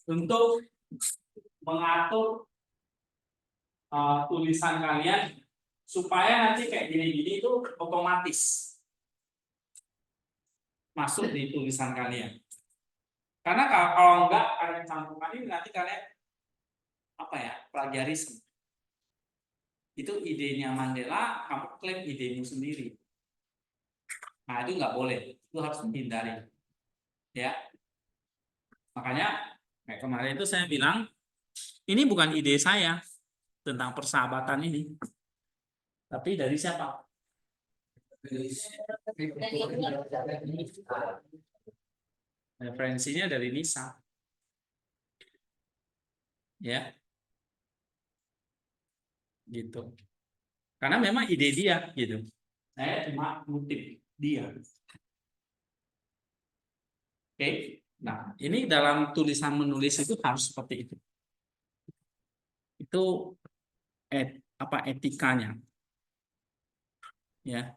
untuk mengatur tulisan kalian supaya nanti kayak gini-gini itu otomatis masuk di tulisan kalian. Karena kalau enggak kalian campurkan ini nanti kalian apa ya, plagiarisme. Itu idenya Mandela, kamu klaim idemu sendiri. Nah itu nggak boleh, itu harus dihindari. Ya, makanya kayak kemarin itu saya bilang ini bukan ide saya tentang persahabatan ini, tapi dari siapa? Referensinya dari Nisa. Ya. Gitu. Karena memang ide dia gitu. Saya cuma ngutip dia. Oke. Nah, ini dalam tulisan menulis itu harus seperti itu. Itu etikanya. Ya.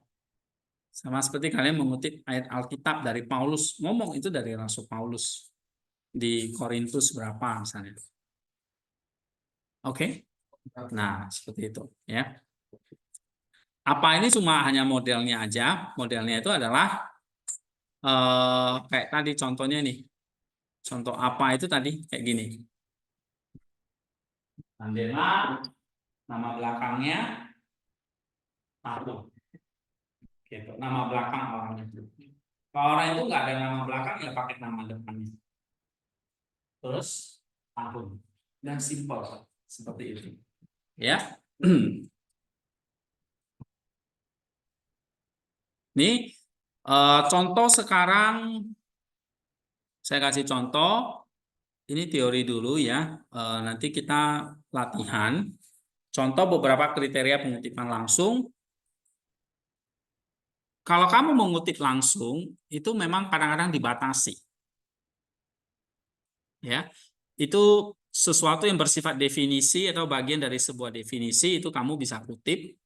Sama seperti kalian mengutip ayat Alkitab dari Paulus, ngomong itu dari Rasul Paulus di Korintus berapa misalnya. Oke. Nah, seperti itu ya. Apa ini cuma hanya modelnya aja. Modelnya itu adalah kayak tadi contohnya nih. Contoh apa itu tadi kayak gini. Mandela, nama belakangnya Tato. Gitu. Nama belakang orangnya. Kalau orang itu nggak ada nama belakang ya pakai nama depannya. Terus tahun dan simpel seperti itu. Ya. Nih contoh sekarang saya kasih contoh. Ini teori dulu ya. Nanti kita latihan. Contoh beberapa kriteria pengutipan langsung. Kalau kamu mengutip langsung, itu memang kadang-kadang dibatasi. Ya, itu sesuatu yang bersifat definisi atau bagian dari sebuah definisi itu kamu bisa kutip.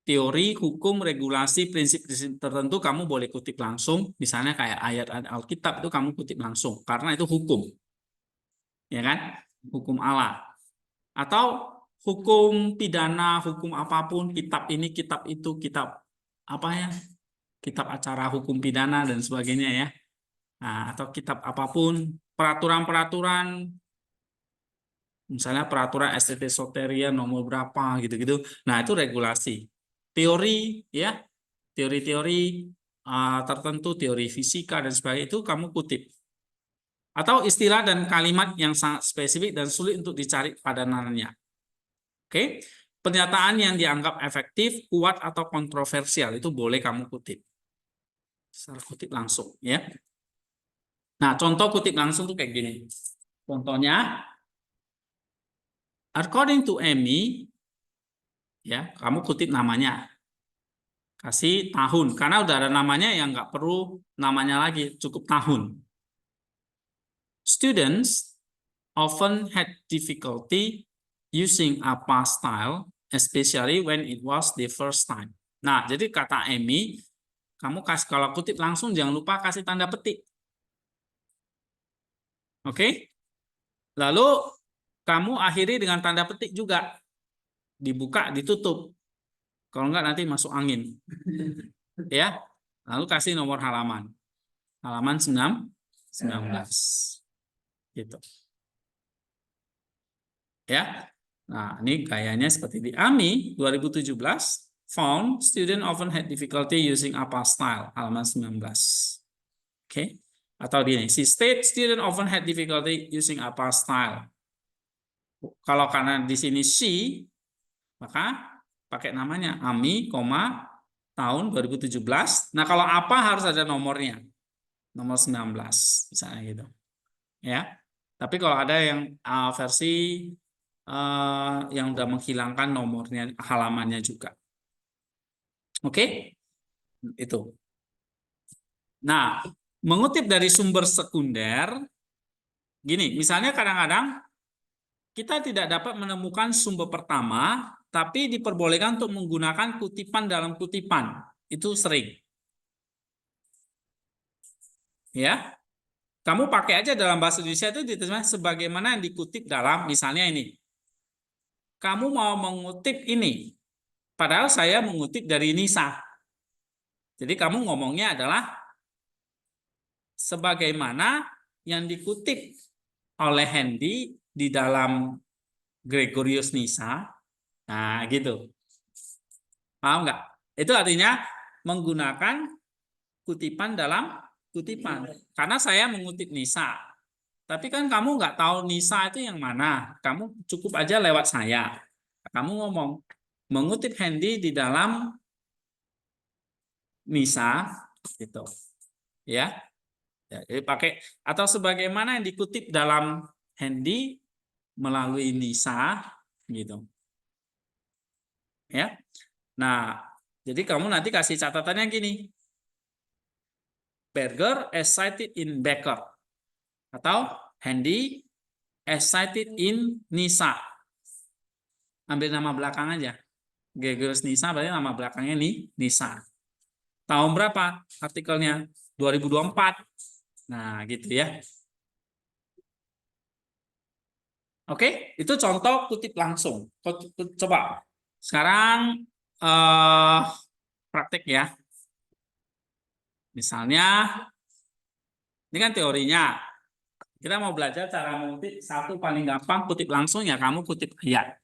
Teori, hukum, regulasi, prinsip-prinsip tertentu kamu boleh kutip langsung. Misalnya kayak ayat Alkitab itu kamu kutip langsung karena itu hukum. Ya kan? Hukum Allah. Atau hukum pidana, hukum apapun, kitab ini, kitab itu, kitab apa ya? Kitab acara hukum pidana dan sebagainya ya. Nah, atau kitab apapun, peraturan-peraturan, misalnya peraturan STT Soteria nomor berapa gitu-gitu. Nah, itu regulasi. Teori ya, teori-teori tertentu, teori fisika dan sebagainya itu kamu kutip. Atau istilah dan kalimat yang sangat spesifik dan sulit untuk dicari padanannya. Oke, pernyataan yang dianggap efektif, kuat atau kontroversial itu boleh kamu kutip. Secara kutip langsung ya. Nah, contoh kutip langsung tuh kayak gini. Contohnya, according to Amy, ya, kamu kutip namanya. Kasih tahun, karena udah ada namanya yang nggak perlu namanya lagi, cukup tahun. Students often had difficulty using APA style, especially when it was the first time. Nah, jadi kata Amy, kamu kasih kalau kutip langsung jangan lupa kasih tanda petik. Oke? Lalu kamu akhiri dengan tanda petik juga. Dibuka, ditutup. Kalau enggak nanti masuk angin. Ya. Lalu kasih nomor halaman. Halaman 19. Gitu. Ya. Nah, ini gayanya seperti di AMI 2017, found student often had difficulty using APA style, halaman 19. Oke. Atau di ini, state student often had difficulty using APA style. Kalau karena di sini she, maka pakai namanya AMI, tahun 2017. Nah, kalau apa harus ada nomornya. Nomor 19 misalnya gitu. Ya. Tapi kalau ada yang versi yang udah menghilangkan nomornya, halamannya juga. Oke? Itu. Nah, mengutip dari sumber sekunder, gini, misalnya kadang-kadang kita tidak dapat menemukan sumber pertama tapi diperbolehkan untuk menggunakan kutipan dalam kutipan. Itu sering. Ya. Kamu pakai aja dalam bahasa Indonesia itu diterjemahkan sebagaimana yang dikutip dalam, misalnya ini. Kamu mau mengutip ini, padahal saya mengutip dari Nisa. Jadi kamu ngomongnya adalah sebagaimana yang dikutip oleh Hendy di dalam Gregorius Nisa. Nah, gitu. Paham nggak? Itu artinya menggunakan kutipan dalam kutipan. Karena saya mengutip Nisa. Tapi kan kamu nggak tahu Nisa itu yang mana. Kamu cukup aja lewat saya. Kamu ngomong, mengutip Hendy di dalam Nisa, gitu. Ya. Ya, jadi pakai atau sebagaimana yang dikutip dalam Hendy melalui Nisa, gitu. Ya. Nah, jadi kamu nanti kasih catatannya gini. Berger as cited in Becker. Atau Hendy as cited in Nisa. Ambil nama belakang aja. Gregorius Nisa berarti nama belakangnya nih Nisa. Tahun berapa artikelnya? 2024. Nah, gitu ya. Oke, itu contoh kutip langsung. Coba. Sekarang praktek ya. Misalnya, ini kan teorinya. Kita mau belajar cara mengutip satu paling gampang kutip langsung ya kamu kutip ayat.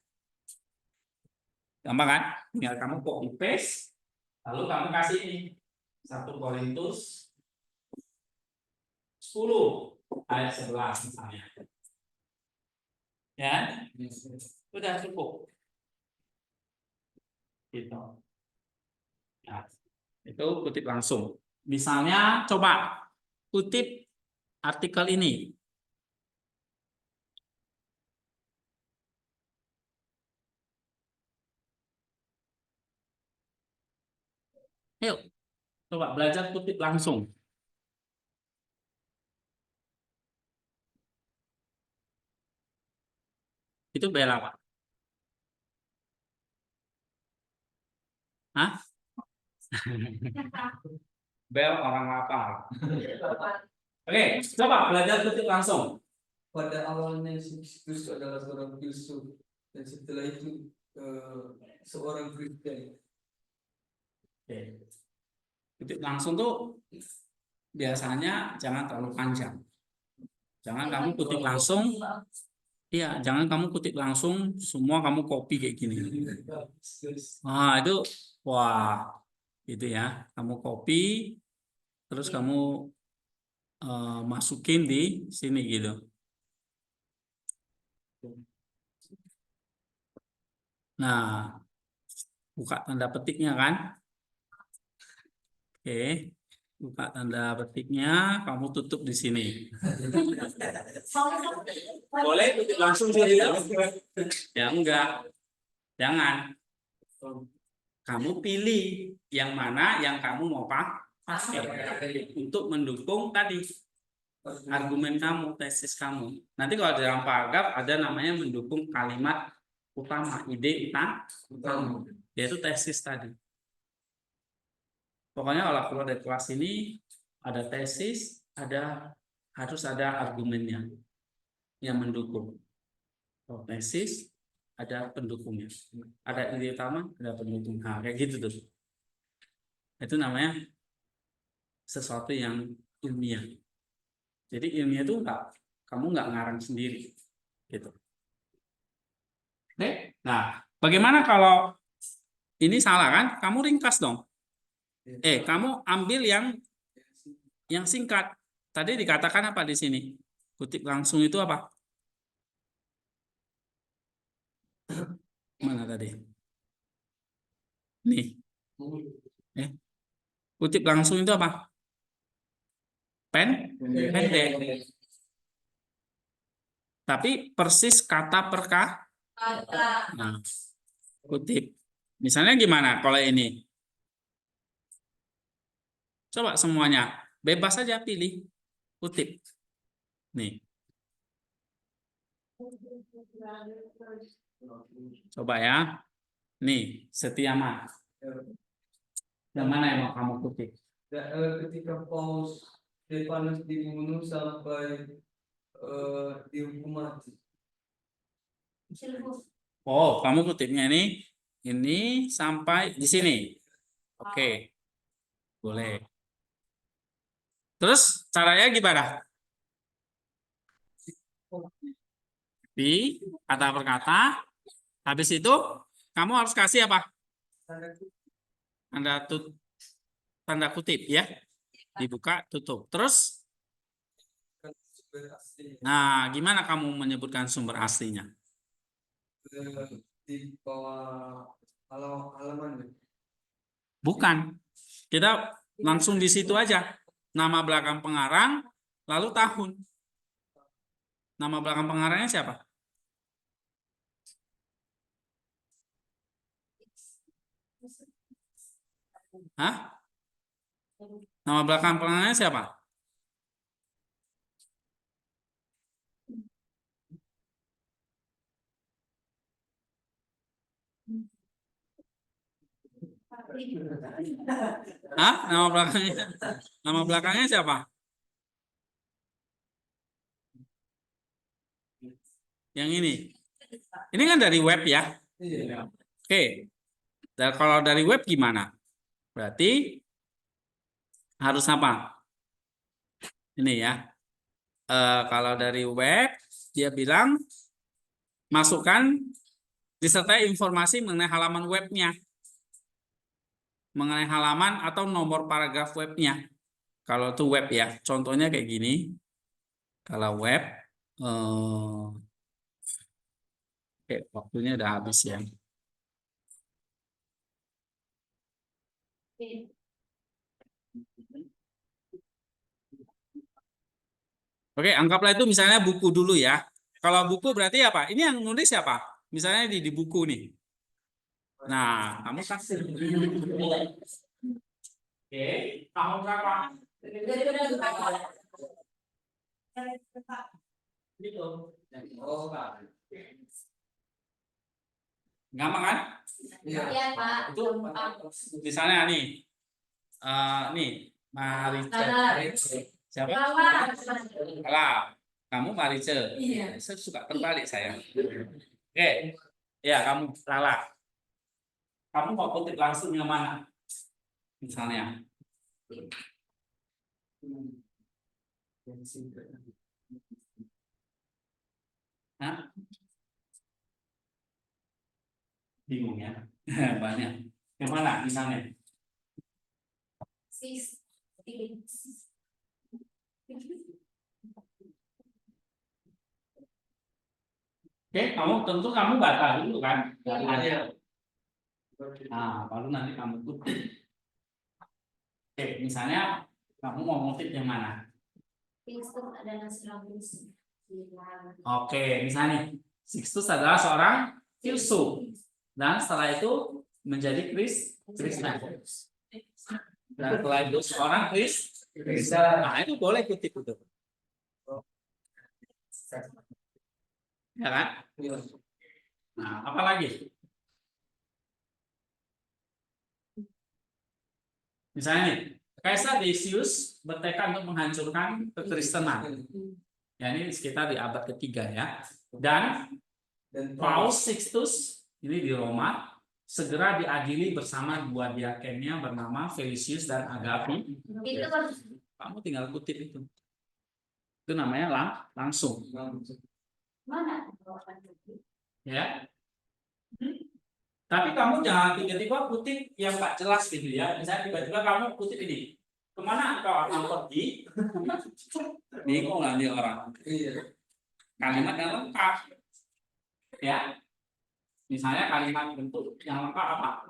Gampang kan? Tinggal kamu copy paste, lalu kamu kasih ini 1 Korintus 10 ayat 11 misalnya. Ya, udah cukup. Gitu. Nah, itu kutip langsung. Misalnya coba kutip artikel ini. Yuk, coba belajar kutip langsung. Itu bel apa? Hah? Bel orang apa? Oke, coba belajar kutip langsung.
Pada awalnya Yesus Kristus adalah seorang filsuf dan setelah itu seorang Kristen.
Oke. Kutip langsung tuh biasanya jangan terlalu panjang. Jangan kamu kutip langsung. Iya, jangan kamu kutip langsung semua kamu copy kayak gini. Nah, itu wah, gitu ya. Kamu copy terus kamu masukin di sini gitu. Nah, buka tanda petiknya kan? Oke. Buka tanda petiknya, kamu tutup di sini. Boleh tutup langsung sih. Ya enggak. Jangan. Kamu pilih yang mana yang kamu mau pakai untuk mendukung tadi argumen kamu, tesis kamu. Nanti kalau dalam paragraf ada namanya mendukung kalimat utama, ide utama, yaitu tesis tadi. Pokoknya kalau keluar dari kelas ini ada tesis, harus ada argumennya yang mendukung. Kalau tesis ada pendukungnya, ada ide utama, ada pendukung. Nah, kayak gitu tuh. Itu namanya sesuatu yang ilmiah. Jadi ilmiah itu kamu nggak ngarang sendiri, gitu. Oke, nah bagaimana kalau ini salah kan? Kamu ringkas dong. Kamu ambil yang singkat. Tadi dikatakan apa di sini? Kutip langsung itu apa? Mana tadi? Nih. Kutip langsung itu apa? Pendek. Tapi persis kata per kata. Nah, kutip. Misalnya gimana kalau ini? Coba semuanya. Bebas saja pilih. Kutip. Nih. Coba ya. Nih, Setiaman. Yang mana yang mau kamu kutip?
Ketika Paus Stefanus dibunuh sampai dihukum mati.
Oh, kamu kutipnya ini sampai di sini. Oke, boleh. Terus caranya gimana? Di kata per kata. Habis itu kamu harus kasih apa? Tanda kutip ya. Dibuka, tutup. Terus, nah gimana kamu menyebutkan sumber aslinya?
Di bawah halaman.
Bukan. Kita langsung di situ aja. Nama belakang pengarang, lalu tahun. Nama belakang pengarangnya siapa? Hah? Nama belakang pengarangnya siapa? Hah? Nama belakangnya siapa? Yang ini. Ini kan dari web ya.
Iya.
Oke. Dan kalau dari web gimana? Berarti harus apa? Ini ya. Kalau dari web dia bilang masukkan disertai informasi mengenai halaman webnya, mengenai halaman atau nomor paragraf webnya. Kalau itu web ya, contohnya kayak gini. Kalau web, oke, waktunya udah habis ya. Oke, anggaplah itu misalnya buku dulu ya. Kalau buku berarti apa? Ini yang nulis siapa? Misalnya di buku nih. Nah, kamu kasih. Oke, tahun berapa? Gitu. Oh, gampang kan?
Iya, Pak.
Itu misalnya nih, nih, Marice. Siapa? Lala. Kamu Marice.
Iya.
Saya suka terbalik saya. Oke, ya kamu Lala. Kamu mau kutip langsung yang mana? Misalnya. Hah? Bingung ya? Banyak. Yang mana misalnya? Oke, tentu kamu baca dulu kan? Ada. Nah, baru nanti kamu kutip. Oke, misalnya kamu mau kutip yang mana? Oke, misalnya Sixtus adalah seorang filsuf dan setelah itu menjadi Kristen. Dan setelah itu seorang Kristen. Nah, itu boleh kutip itu. Ya kan? Nah, apa lagi? Misalnya nih, Kaisar Decius bertekad untuk menghancurkan kekristenan. Ya, ini sekitar di abad ketiga ya. Dan Paus Sixtus ini di Roma segera diadili bersama dua diakennya bernama Felicius dan Agapi. Kamu tinggal kutip itu. Itu namanya langsung.
Mana?
Ya. Tapi kamu jangan tiba-tiba kutip yang nggak jelas gitu ya. Misalnya tiba-tiba kamu kutip ini. Kemana engkau akan pergi? Bingung nanti orang. Kalimat yang lengkap. Ya. Misalnya kalimat bentuk yang lengkap apa?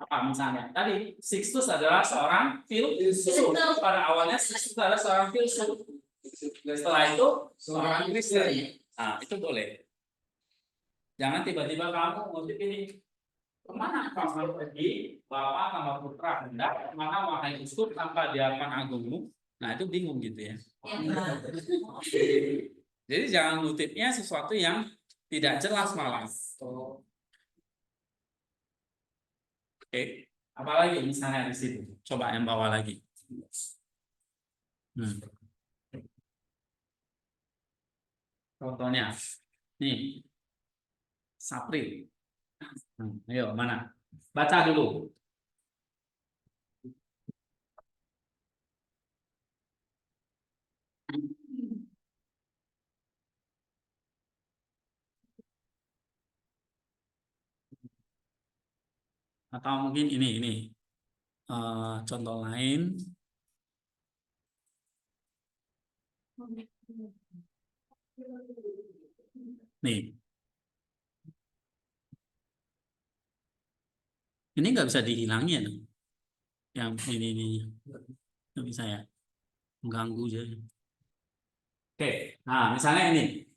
Apa misalnya? Tadi Sixtus adalah seorang filsuf. Pada awalnya Sixtus adalah seorang filsuf. Setelah itu seorang Kristen. Nah, itu boleh. Jangan tiba-tiba kamu ngutip ini. Kemana kamu pergi? Bapa sama putra hendak. Kemana wahai uskup tanpa diakan agungmu? Nah, itu bingung gitu ya. Jadi jangan ngutipnya sesuatu yang tidak jelas malah. Oke, apalagi misalnya di situ, coba yang bawah lagi. Contohnya, nih, Sapri. Ayo, mana? Baca dulu. Atau mungkin ini. Contoh lain. Nih. Ini nggak bisa dihilangin. Yang ini nggak bisa ya. Mengganggu jadi. Oke, nah misalnya ini.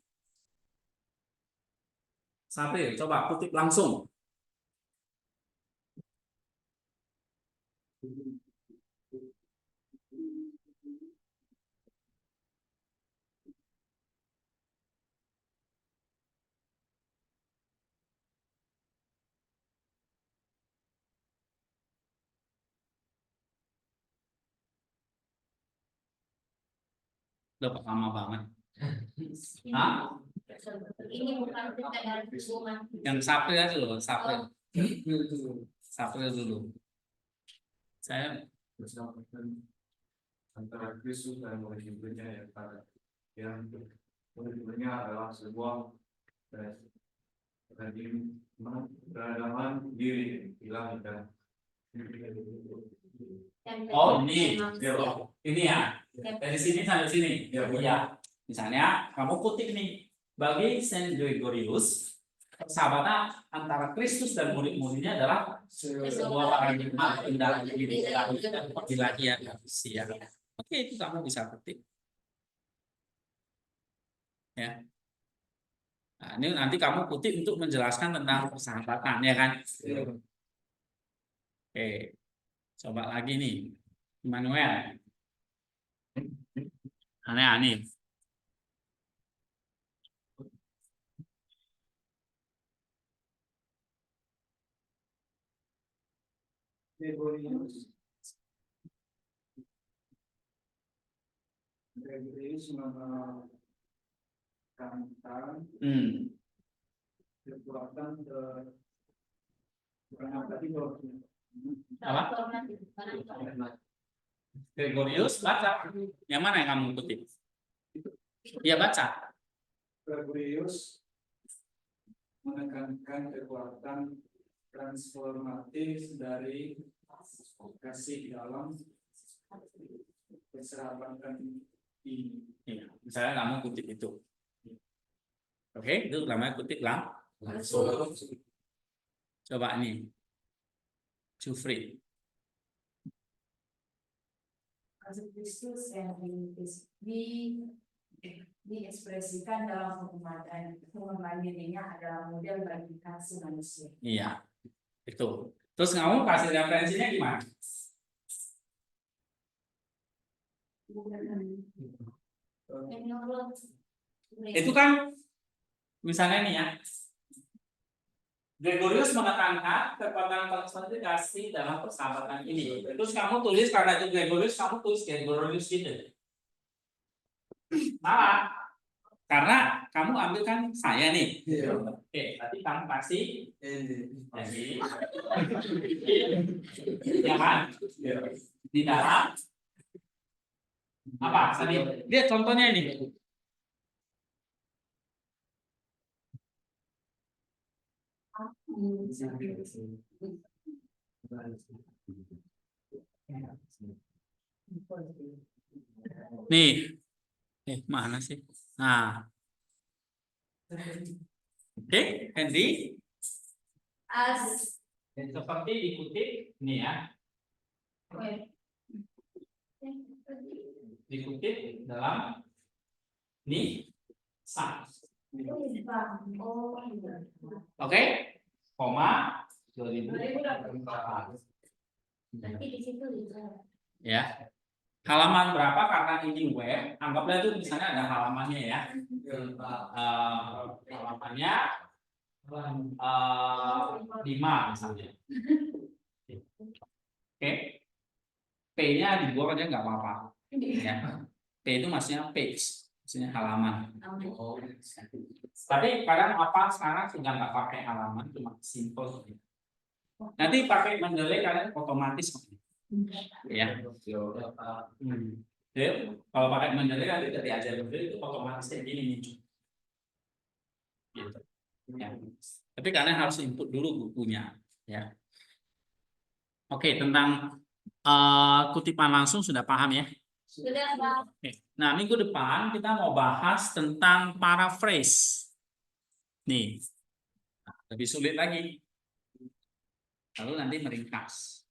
Sapri, coba kutip langsung. Udah lama banget. Hah?
Ini bukan kita dalam hubungan.
Yang Sapri aja loh, Sapri. Sapri dulu. Saya
antara Kristus dan murid-muridnya yang murid-muridnya adalah sebuah peradaban diri hilang dan
oh ini ya dari sini sampai sini ya. Misalnya kamu kutip nih, bagi Saint Gregorius persahabatan antara Kristus dan murid-muridnya adalah sebuah paradigma indah diri dan pergilahian manusia. Oke, itu kamu bisa kutip ya. Nah, ini nanti kamu kutip untuk menjelaskan tentang persahabatan ya kan. Oke, coba lagi nih, Immanuel. Aneh-aneh.
Gregorius menekankan kekuatan
Apa? Gregorius baca. Yang mana yang kamu kutip? Dia baca.
Gregorius menekankan kekuatan transformatif dari kasih dalam persahabatan ini.
Iya, misalnya kamu kutip itu. Oke, itu namanya kutip langsung. Coba nih. Jufri.
Kasih Kristus yang diekspresikan dalam pengembangan dirinya adalah model bagi kasih manusia.
Iya, itu. Terus kamu kasih referensinya gimana? Itu kan misalnya nih ya, Gregorius menekankan kekuatan konsentrasi dalam persahabatan ini. Terus kamu tulis karena itu Gregorius, kamu tulis Gregorius gitu. Malah karena kamu ambil kan saya nih. Oke, nanti kamu kasih jadi ya kan? Di dalam apa? Tadi lihat contohnya ini. Nih, mana sih? Nah, oke, Hendy. Seperti dikutip nih ya. Dikutip dalam nih sang. Oke, koma 2024. Ya. Halaman berapa karena ini web, anggaplah itu misalnya ada halamannya ya. Halamannya 5 misalnya. 5. Oke. P-nya dibuang aja nggak apa-apa. Ya. P itu maksudnya page, maksudnya halaman. Tapi kadang apa sekarang sudah nggak pakai halaman, cuma simple. Nanti pakai Mendeley kalian otomatis. Ya. Jadi, kalau pakai Mendeley nanti dari ajar Mendeley itu otomatis kayak gini nih. Gitu. Ya. Tapi kalian harus input dulu bukunya. Ya. Oke, tentang kutipan langsung sudah paham ya?
Sudah, Pak.
Oke. Nah, minggu depan kita mau bahas tentang paraphrase. Nih, lebih sulit lagi. Lalu nanti meringkas.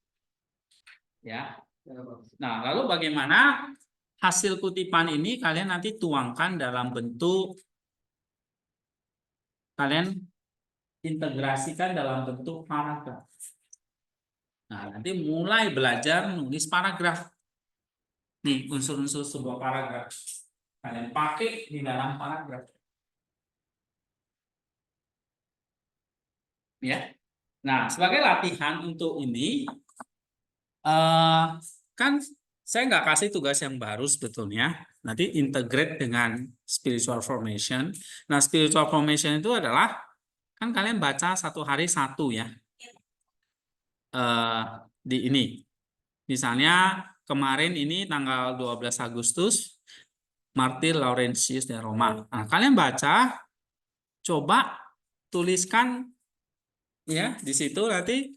Ya. Nah, lalu bagaimana hasil kutipan ini kalian nanti tuangkan dalam bentuk, kalian integrasikan dalam bentuk paragraf. Nah, nanti mulai belajar nulis paragraf. Nih, unsur-unsur sebuah paragraf. Kalian pakai di dalam paragraf. Ya. Nah, sebagai latihan untuk ini, kan saya nggak kasih tugas yang baru sebetulnya. Nanti integrate dengan spiritual formation. Nah, spiritual formation itu adalah, kan kalian baca satu hari satu ya. Di ini. Misalnya kemarin ini tanggal 12 Agustus, Martir Laurentius dari Roma. Nah, kalian baca, coba tuliskan ya di situ nanti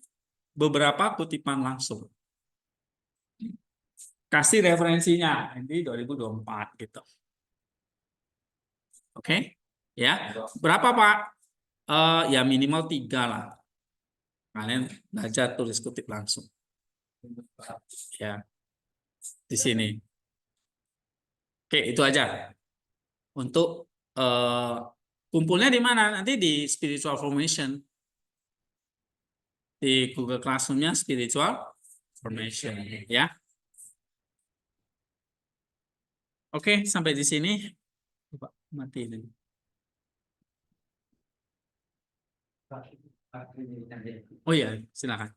beberapa kutipan langsung. Kasih referensinya nanti 2024 gitu. Oke? Ya. Berapa Pak? Ya minimal 3 lah. Kalian belajar tulis kutip langsung. Ya. Di sini. Oke, itu aja. Untuk kumpulnya di mana? Nanti di Spiritual Formation. Di Google Classroom-nya Spiritual Formation ya. Oke, sampai di sini. Coba mati ini. Oh iya, silakan.